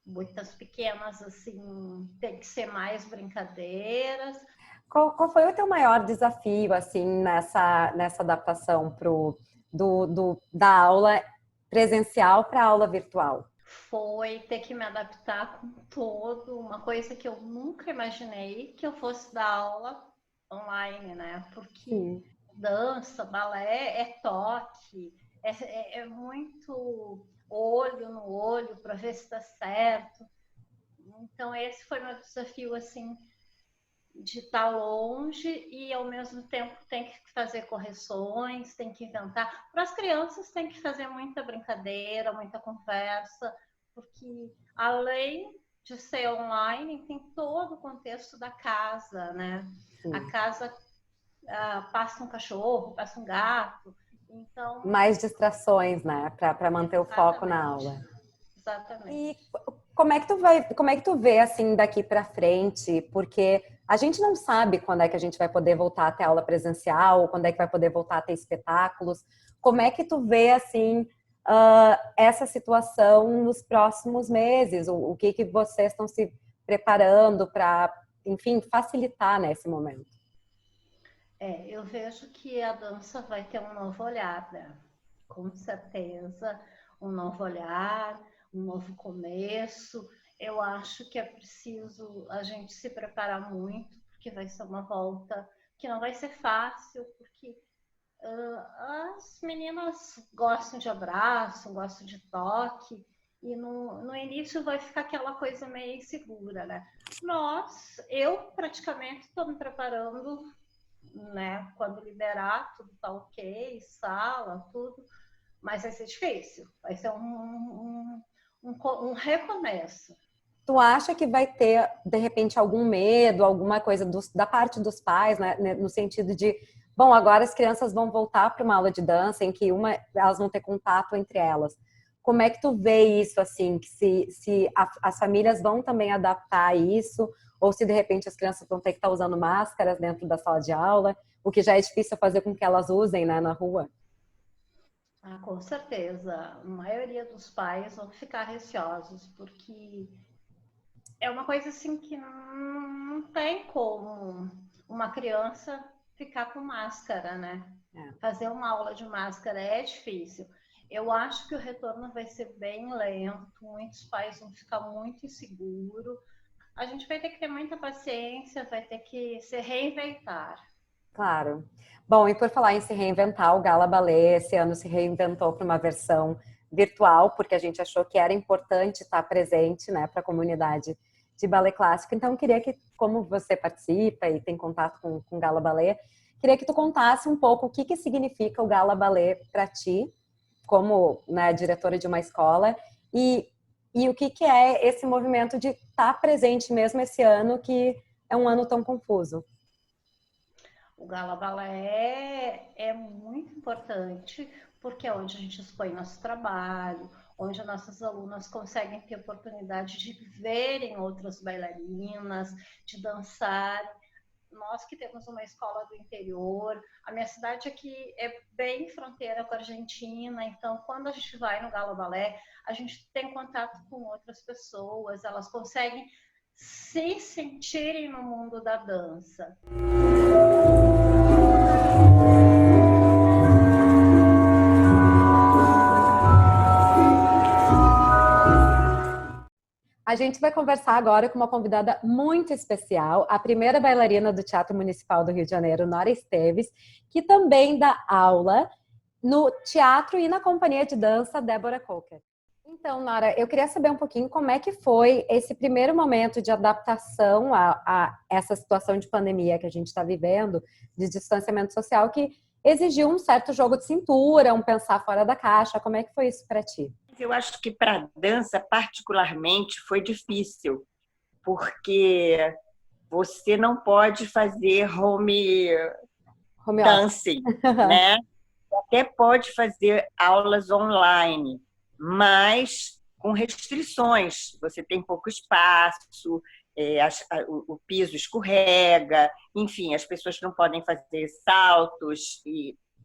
muitas pequenas, assim, tem que ser mais brincadeiras. Qual foi o teu maior desafio, assim, nessa adaptação da aula presencial para a aula virtual? Foi ter que me adaptar com todo, uma coisa que eu nunca imaginei que eu fosse dar aula online, né? Porque dança, balé é toque, é muito olho no olho para ver se está certo. Então esse foi meu desafio, assim, de estar longe e ao mesmo tempo tem que fazer correções, tem que inventar. Para as crianças tem que fazer muita brincadeira, muita conversa, porque além de ser online, tem todo o contexto da casa, né? Sim. A casa passa um cachorro, passa um gato, então... Mais distrações, né? Para manter o foco na aula. Exatamente. E como é que tu vê, assim, daqui para frente? Porque a gente não sabe quando é que a gente vai poder voltar a ter aula presencial, quando é que vai poder voltar a ter espetáculos. Como é que tu vê, assim, essa situação nos próximos meses? O que vocês estão se preparando para, enfim, facilitar nesse momento? Eu vejo que a dança vai ter um novo olhar, né? Com certeza, um novo olhar, um novo começo. Eu acho que é preciso a gente se preparar muito, porque vai ser uma volta que não vai ser fácil, porque as meninas gostam de abraço, gostam de toque, e no início vai ficar aquela coisa meio insegura, né? Eu praticamente estou me preparando, né? Quando liberar, tudo tá ok, sala, tudo, mas vai ser difícil, vai ser um recomeço. Tu acha que vai ter, de repente, algum medo, alguma coisa da parte dos pais, né? No sentido de, bom, agora as crianças vão voltar para uma aula de dança em que elas vão ter contato entre elas. Como é que tu vê isso, assim, que se as famílias vão também adaptar isso, ou se de repente as crianças vão ter que estar usando máscaras dentro da sala de aula, o que já é difícil fazer com que elas usem, né, na rua? Com certeza. A maioria dos pais vão ficar receosos, porque é uma coisa assim que não tem como uma criança ficar com máscara, né? Fazer uma aula de máscara é difícil. Eu acho que o retorno vai ser bem lento, muitos pais vão ficar muito inseguros. A gente vai ter que ter muita paciência, vai ter que se reinventar. Claro. Bom, e por falar em se reinventar, o Gala Balé esse ano se reinventou para uma versão virtual, porque a gente achou que era importante estar presente, né, para a comunidade de balé clássico. Então, eu queria que, como você participa e tem contato com o Gala Balé, queria que tu contasse um pouco o que significa o Gala Balé para ti, como, né, diretora de uma escola, e o que é esse movimento de estar presente mesmo esse ano, que é um ano tão confuso. O Gala Balé é muito importante, porque é onde a gente expõe nosso trabalho, onde nossas alunas conseguem ter oportunidade de verem outras bailarinas, de dançar. Nós que temos uma escola do interior, a minha cidade aqui é bem fronteira com a Argentina, então quando a gente vai no Gala Balé, a gente tem contato com outras pessoas, elas conseguem se sentirem no mundo da dança. A gente vai conversar agora com uma convidada muito especial, a primeira bailarina do Teatro Municipal do Rio de Janeiro, Nora Esteves, que também dá aula no teatro e na companhia de dança Débora Coker. Então, Nora, eu queria saber um pouquinho como é que foi esse primeiro momento de adaptação a essa situação de pandemia que a gente está vivendo, de distanciamento social, que exigiu um certo jogo de cintura, um pensar fora da caixa. Como é que foi isso para ti? Eu acho que para a dança, particularmente, foi difícil, porque você não pode fazer home dancing, né? Até pode fazer aulas online, mas com restrições. Você tem pouco espaço, o piso escorrega, enfim, as pessoas não podem fazer saltos,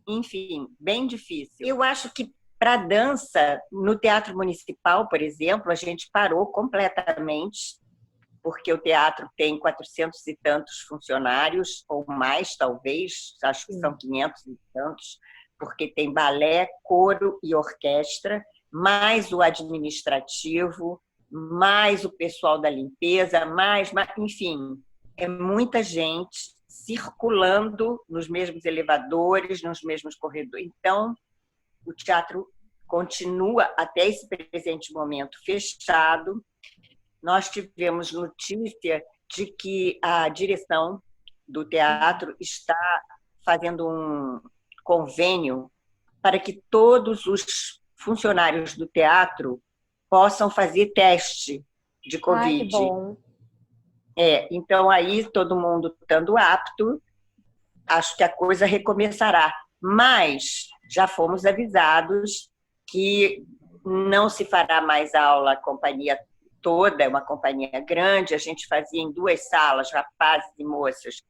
enfim, bem difícil. Eu acho que para dança, no Teatro Municipal, por exemplo, a gente parou completamente, porque o teatro tem 400 e tantos funcionários, ou mais, talvez, acho que são 500 e tantos, porque tem balé, coro e orquestra, mais o administrativo, mais o pessoal da limpeza, enfim, é muita gente circulando nos mesmos elevadores, nos mesmos corredores. Então, o teatro continua até esse presente momento fechado. Nós tivemos notícia de que a direção do teatro está fazendo um convênio para que todos os funcionários do teatro possam fazer teste de Covid. Que bom. Então, aí, todo mundo estando apto, acho que a coisa recomeçará. Mas já fomos avisados que não se fará mais aula a companhia toda, é uma companhia grande, a gente fazia em 2 salas, rapazes e moças.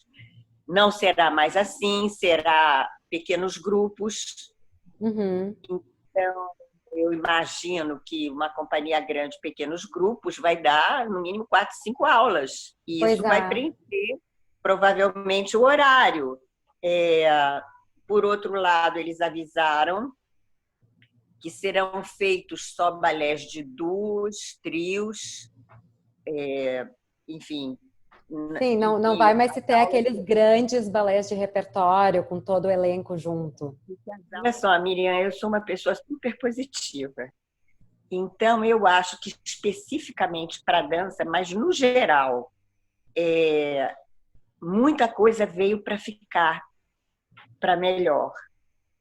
Não será mais assim, será pequenos grupos. Uhum. Então, eu imagino que uma companhia grande, pequenos grupos, vai dar, no mínimo, 4, 5 aulas. E isso vai preencher, provavelmente, o horário. Por outro lado, eles avisaram que serão feitos só balés de duos, trios, enfim. Sim, não vai mais se ter aqueles grandes balés de repertório com todo o elenco junto. Olha só, Miriam, eu sou uma pessoa super positiva. Então, eu acho que especificamente para a dança, mas no geral, muita coisa veio para ficar, para melhor.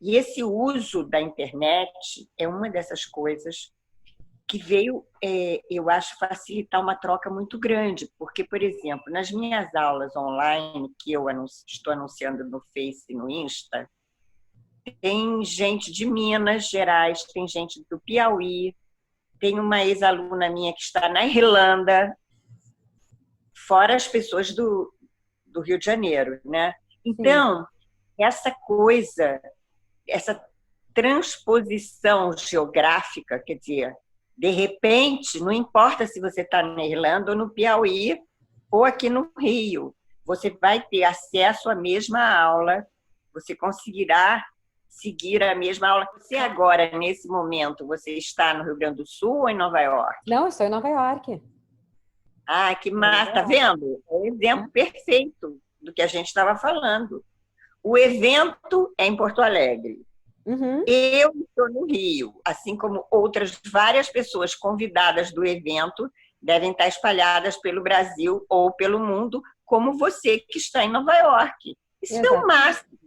E esse uso da internet é uma dessas coisas que veio, eu acho, facilitar uma troca muito grande. Porque, por exemplo, nas minhas aulas online, que eu estou anunciando no Face e no Insta, tem gente de Minas Gerais, tem gente do Piauí, tem uma ex-aluna minha que está na Irlanda, fora as pessoas do Rio de Janeiro, né? Então, essa coisa, essa transposição geográfica, quer dizer, de repente, não importa se você está na Irlanda ou no Piauí ou aqui no Rio, você vai ter acesso à mesma aula, você conseguirá seguir a mesma aula. Você agora, nesse momento, você está no Rio Grande do Sul ou em Nova York? Não, eu estou em Nova York. Ah, que massa, tá vendo? É o exemplo perfeito do que a gente estava falando. O evento é em Porto Alegre. Uhum. Eu estou no Rio, assim como outras várias pessoas convidadas do evento devem estar espalhadas pelo Brasil ou pelo mundo, como você que está em Nova York. Isso é o máximo.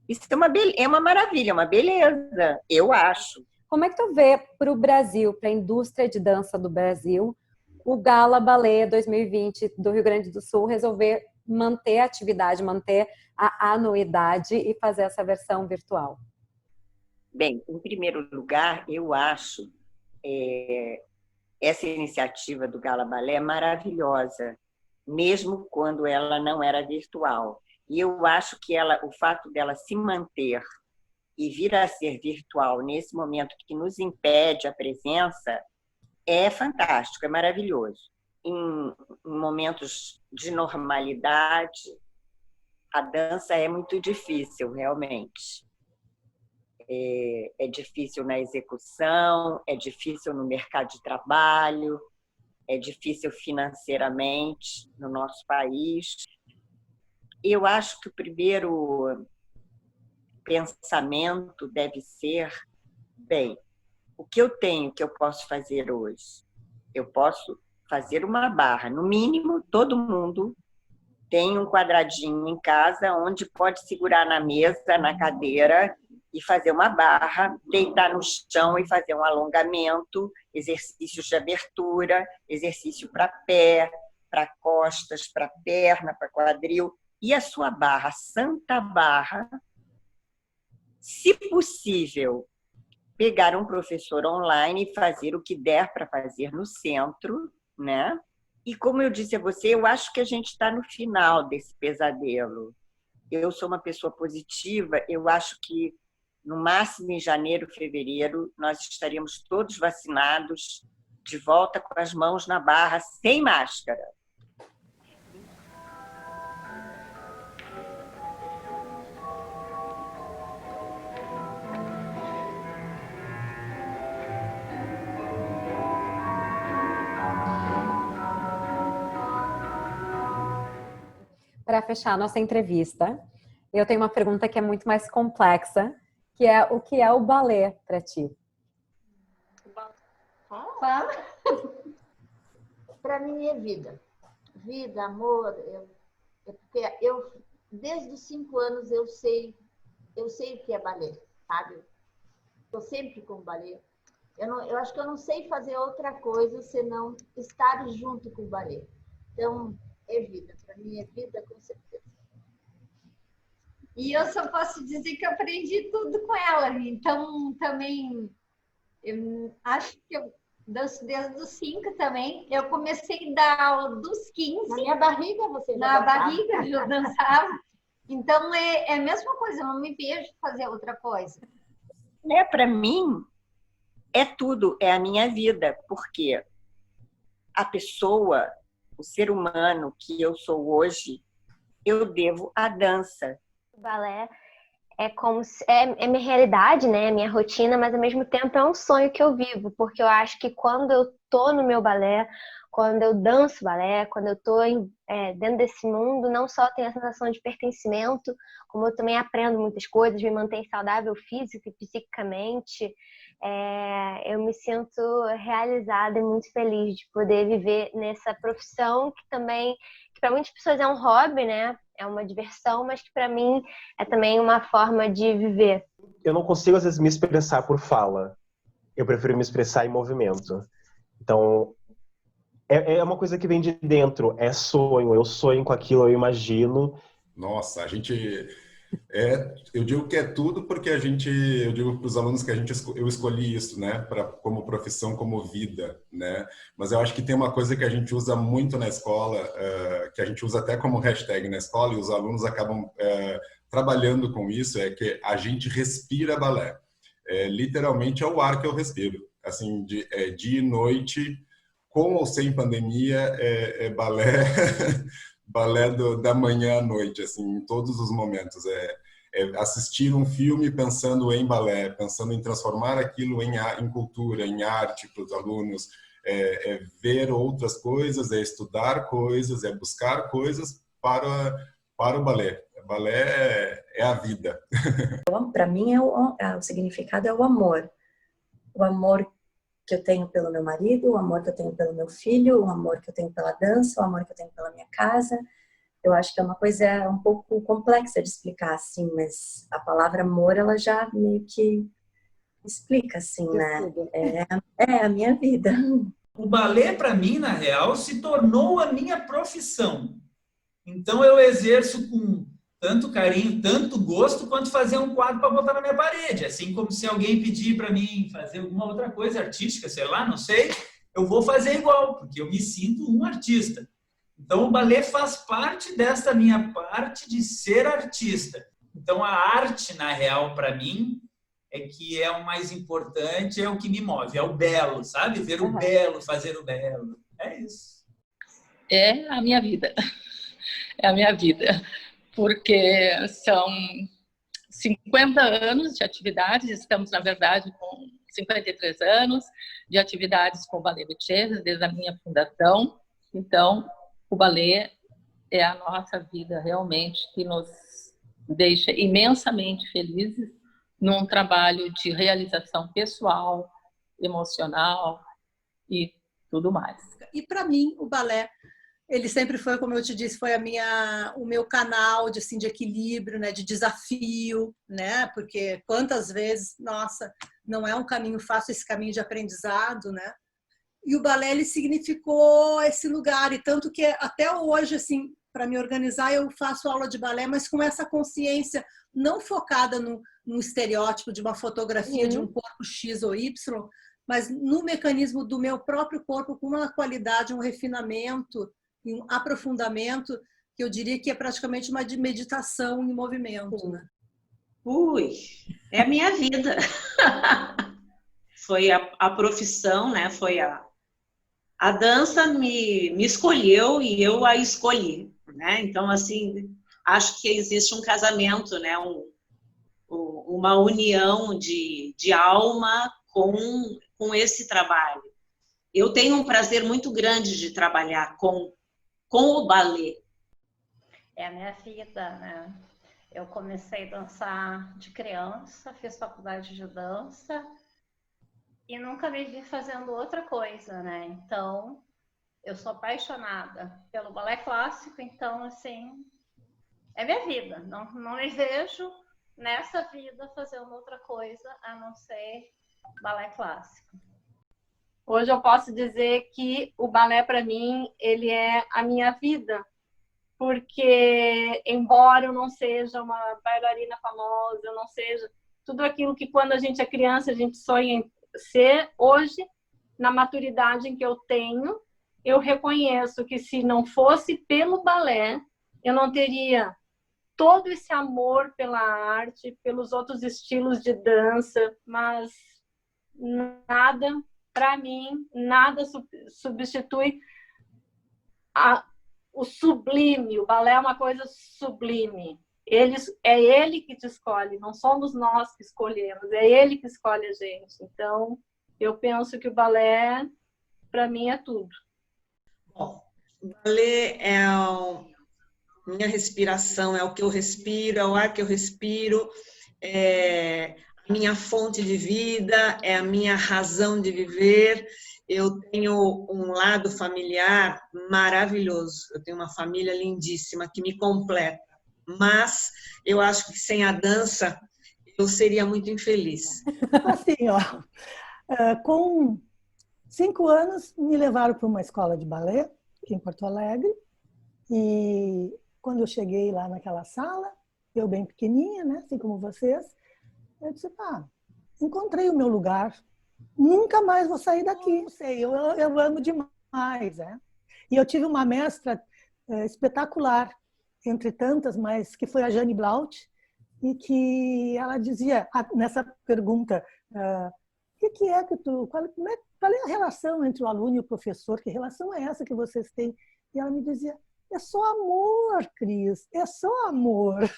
Isso é uma maravilha, uma beleza, eu acho. Como é que tu vê para o Brasil, para a indústria de dança do Brasil, o Gala Ballet 2020 do Rio Grande do Sul resolver manter a atividade, manter a anuidade e fazer essa versão virtual? Bem, em primeiro lugar, eu acho essa iniciativa do Gala Balé é maravilhosa, mesmo quando ela não era virtual. E eu acho que o fato dela se manter e vir a ser virtual nesse momento que nos impede a presença é fantástico, é maravilhoso. Em momentos de normalidade, a dança é muito difícil, realmente. É difícil na execução, é difícil no mercado de trabalho, é difícil financeiramente no nosso país. Eu acho que o primeiro pensamento deve ser, bem, o que eu tenho que eu posso fazer hoje? Eu posso fazer uma barra. No mínimo, todo mundo tem um quadradinho em casa onde pode segurar na mesa, na cadeira e fazer uma barra, deitar no chão e fazer um alongamento, exercícios de abertura, exercício para pé, para costas, para perna, para quadril. E a sua barra, santa barra, se possível, pegar um professor online e fazer o que der para fazer no centro, né? E como eu disse a você, eu acho que a gente está no final desse pesadelo. Eu sou uma pessoa positiva, eu acho que no máximo em janeiro, fevereiro, nós estaríamos todos vacinados, de volta com as mãos na barra, sem máscara. Para fechar a nossa entrevista, eu tenho uma pergunta que é muito mais complexa, que é o que é o balé para ti? Fala. Para mim é vida. Vida, amor. Porque eu, desde os 5 anos, eu sei o que é balé, sabe? Estou sempre com balé. Eu acho que eu não sei fazer outra coisa senão estar junto com o balé. Então, é vida. Para mim é vida, com certeza. E eu só posso dizer que eu aprendi tudo com ela. Então, também, eu acho que eu danço desde os 5 também. Eu comecei a dar aula dos 15. Na minha barriga você já Na dançava. barriga eu dançava. Então, é a mesma coisa. Eu não me vejo fazer outra coisa. Para mim, é tudo. É a minha vida. Porque a pessoa, o ser humano que eu sou hoje, eu devo à dança. O balé é como se, é minha realidade, né? É minha rotina, mas ao mesmo tempo é um sonho que eu vivo, porque eu acho que quando eu tô no meu balé, quando eu danço balé, quando eu tô dentro desse mundo, não só tenho a sensação de pertencimento, como eu também aprendo muitas coisas, me mantenho saudável física e psiquicamente. Eu me sinto realizada e muito feliz de poder viver nessa profissão que também, que para muitas pessoas é um hobby, né? É uma diversão, mas que para mim é também uma forma de viver. Eu não consigo, às vezes, me expressar por fala. Eu prefiro me expressar em movimento. Então, é uma coisa que vem de dentro. É sonho. Eu sonho com aquilo, eu imagino. Nossa, a gente... eu digo que é tudo porque eu digo para os alunos que eu escolhi isso, né, como profissão, como vida, né? Mas eu acho que tem uma coisa que a gente usa muito na escola, que a gente usa até como hashtag na escola e os alunos acabam trabalhando com isso, é que a gente respira balé. Literalmente é o ar que eu respiro, assim, dia e noite, com ou sem pandemia, é balé. Balé da manhã à noite, assim, em todos os momentos. Assistir um filme pensando em balé, pensando em transformar aquilo em cultura, em arte para os alunos, ver outras coisas, estudar coisas, buscar coisas para o balé. O balé é a vida. Para mim, o significado é o amor. O amor que eu tenho pelo meu marido, o amor que eu tenho pelo meu filho, o amor que eu tenho pela dança, o amor que eu tenho pela minha casa. Eu acho que é uma coisa um pouco complexa de explicar, assim, mas a palavra amor, ela já meio que explica, assim, né? É a minha vida. O balé, para mim, na real, se tornou a minha profissão. Então, eu exerço com tanto carinho, tanto gosto, quanto fazer um quadro para botar na minha parede. Assim como se alguém pedir para mim fazer alguma outra coisa artística, sei lá, não sei, eu vou fazer igual, porque eu me sinto um artista. Então, o balé faz parte dessa minha parte de ser artista. Então, a arte, na real, para mim, é que é o mais importante, é o que me move, é o belo, sabe? Ver o belo, fazer o belo. É isso. É a minha vida. É a minha vida. Porque são 50 anos de atividades, estamos, na verdade, com 53 anos de atividades com o Ballet Bitches, desde a minha fundação. Então, o balé é a nossa vida realmente, que nos deixa imensamente felizes num trabalho de realização pessoal, emocional e tudo mais. E para mim, o balé, ele sempre foi, como eu te disse, foi o meu canal de, assim, de equilíbrio, né, de desafio, né, porque quantas vezes, nossa, não é um caminho fácil esse caminho de aprendizado, né? E o balé, ele significou esse lugar, e tanto que até hoje, assim, para me organizar, eu faço aula de balé, mas com essa consciência não focada no estereótipo de uma fotografia de um corpo X ou Y, mas no mecanismo do meu próprio corpo, com uma qualidade, um refinamento, um aprofundamento, que eu diria que é praticamente uma meditação em movimento. Né? Ui, é a minha vida. Foi a profissão, né? Foi a dança me escolheu e eu a escolhi, né? Então, assim, acho que existe um casamento, né? Uma união de alma com esse trabalho. Eu tenho um prazer muito grande de trabalhar com o balé. É a minha vida, né? Eu comecei a dançar de criança, fiz faculdade de dança e nunca me vi fazendo outra coisa, né? Então, eu sou apaixonada pelo balé clássico, então, assim, é minha vida. Não me vejo nessa vida fazendo outra coisa a não ser balé clássico. Hoje eu posso dizer que o balé, para mim, ele é a minha vida, porque, embora eu não seja uma bailarina famosa, eu não seja tudo aquilo que quando a gente é criança a gente sonha em ser, hoje, na maturidade em que eu tenho, eu reconheço que se não fosse pelo balé, eu não teria todo esse amor pela arte, pelos outros estilos de dança, mas nada, para mim, nada substitui o sublime. O balé é uma coisa sublime. É ele que te escolhe, não somos nós que escolhemos, é ele que escolhe a gente. Então, eu penso que o balé, para mim, é tudo. Bom, o balé é minha respiração, é o que eu respiro, é o ar que eu respiro, é a minha fonte de vida, é a minha razão de viver. Eu tenho um lado familiar maravilhoso, eu tenho uma família lindíssima que me completa, mas eu acho que sem a dança eu seria muito infeliz. Assim, ó, com 5 anos me levaram para uma escola de balé aqui em Porto Alegre e quando eu cheguei lá naquela sala, eu bem pequenininha, né, assim como vocês, eu disse, encontrei o meu lugar. Nunca mais vou sair daqui. Não sei, eu amo demais. Né? E eu tive uma mestra espetacular, entre tantas, mas que foi a Jane Blaut, e que ela dizia, nessa pergunta, o que é que qual é a relação entre o aluno e o professor? Que relação é essa que vocês têm? E ela me dizia, é só amor, Cris, é só amor.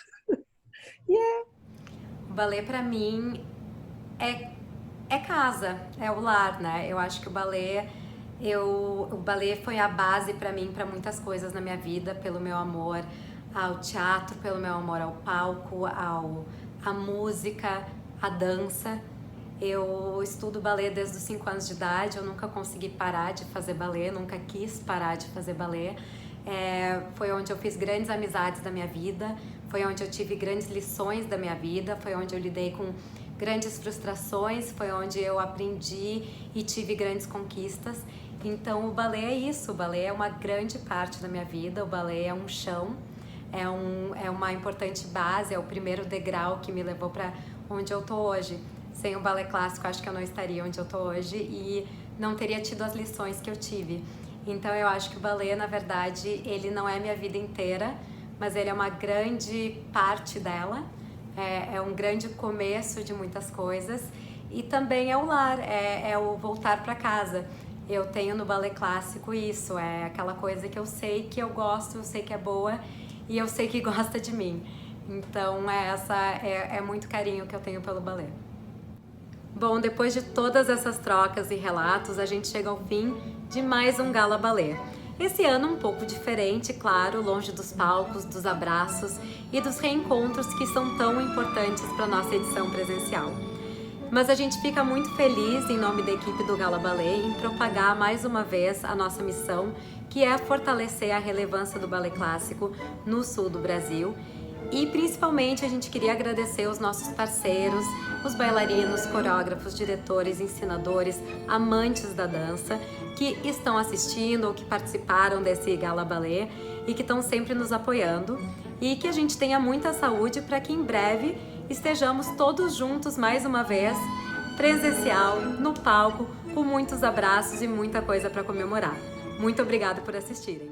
O balé, para mim, é casa, é o lar, né? Eu acho que o balé foi a base para mim, para muitas coisas na minha vida, pelo meu amor ao teatro, pelo meu amor ao palco, à música, à dança. Eu estudo balé desde os 5 anos de idade, eu nunca consegui parar de fazer balé, nunca quis parar de fazer balé. Foi onde eu fiz grandes amizades da minha vida, foi onde eu tive grandes lições da minha vida, foi onde eu lidei com grandes frustrações, foi onde eu aprendi e tive grandes conquistas. Então o balé é isso, o balé é uma grande parte da minha vida, o balé é um chão, é uma importante base, é o primeiro degrau que me levou para onde eu tô hoje. Sem o balé clássico, acho que eu não estaria onde eu tô hoje e não teria tido as lições que eu tive. Então eu acho que o balé, na verdade, ele não é minha vida inteira, mas ele é uma grande parte dela, é um grande começo de muitas coisas e também é o lar, é o voltar para casa. Eu tenho no balé clássico isso, é aquela coisa que eu sei que eu gosto, eu sei que é boa e eu sei que gosta de mim. Então é muito carinho que eu tenho pelo balé. Bom, depois de todas essas trocas e relatos, a gente chega ao fim de mais um Gala Balé. Esse ano um pouco diferente, claro, longe dos palcos, dos abraços e dos reencontros que são tão importantes para a nossa edição presencial. Mas a gente fica muito feliz, em nome da equipe do Gala Balé, em propagar mais uma vez a nossa missão, que é fortalecer a relevância do balé clássico no sul do Brasil. E principalmente a gente queria agradecer os nossos parceiros, os bailarinos, coreógrafos, diretores, ensinadores, amantes da dança, que estão assistindo ou que participaram desse Gala Balé e que estão sempre nos apoiando. E que a gente tenha muita saúde para que em breve estejamos todos juntos mais uma vez, presencial, no palco, com muitos abraços e muita coisa para comemorar. Muito obrigada por assistirem.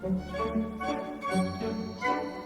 Thank you.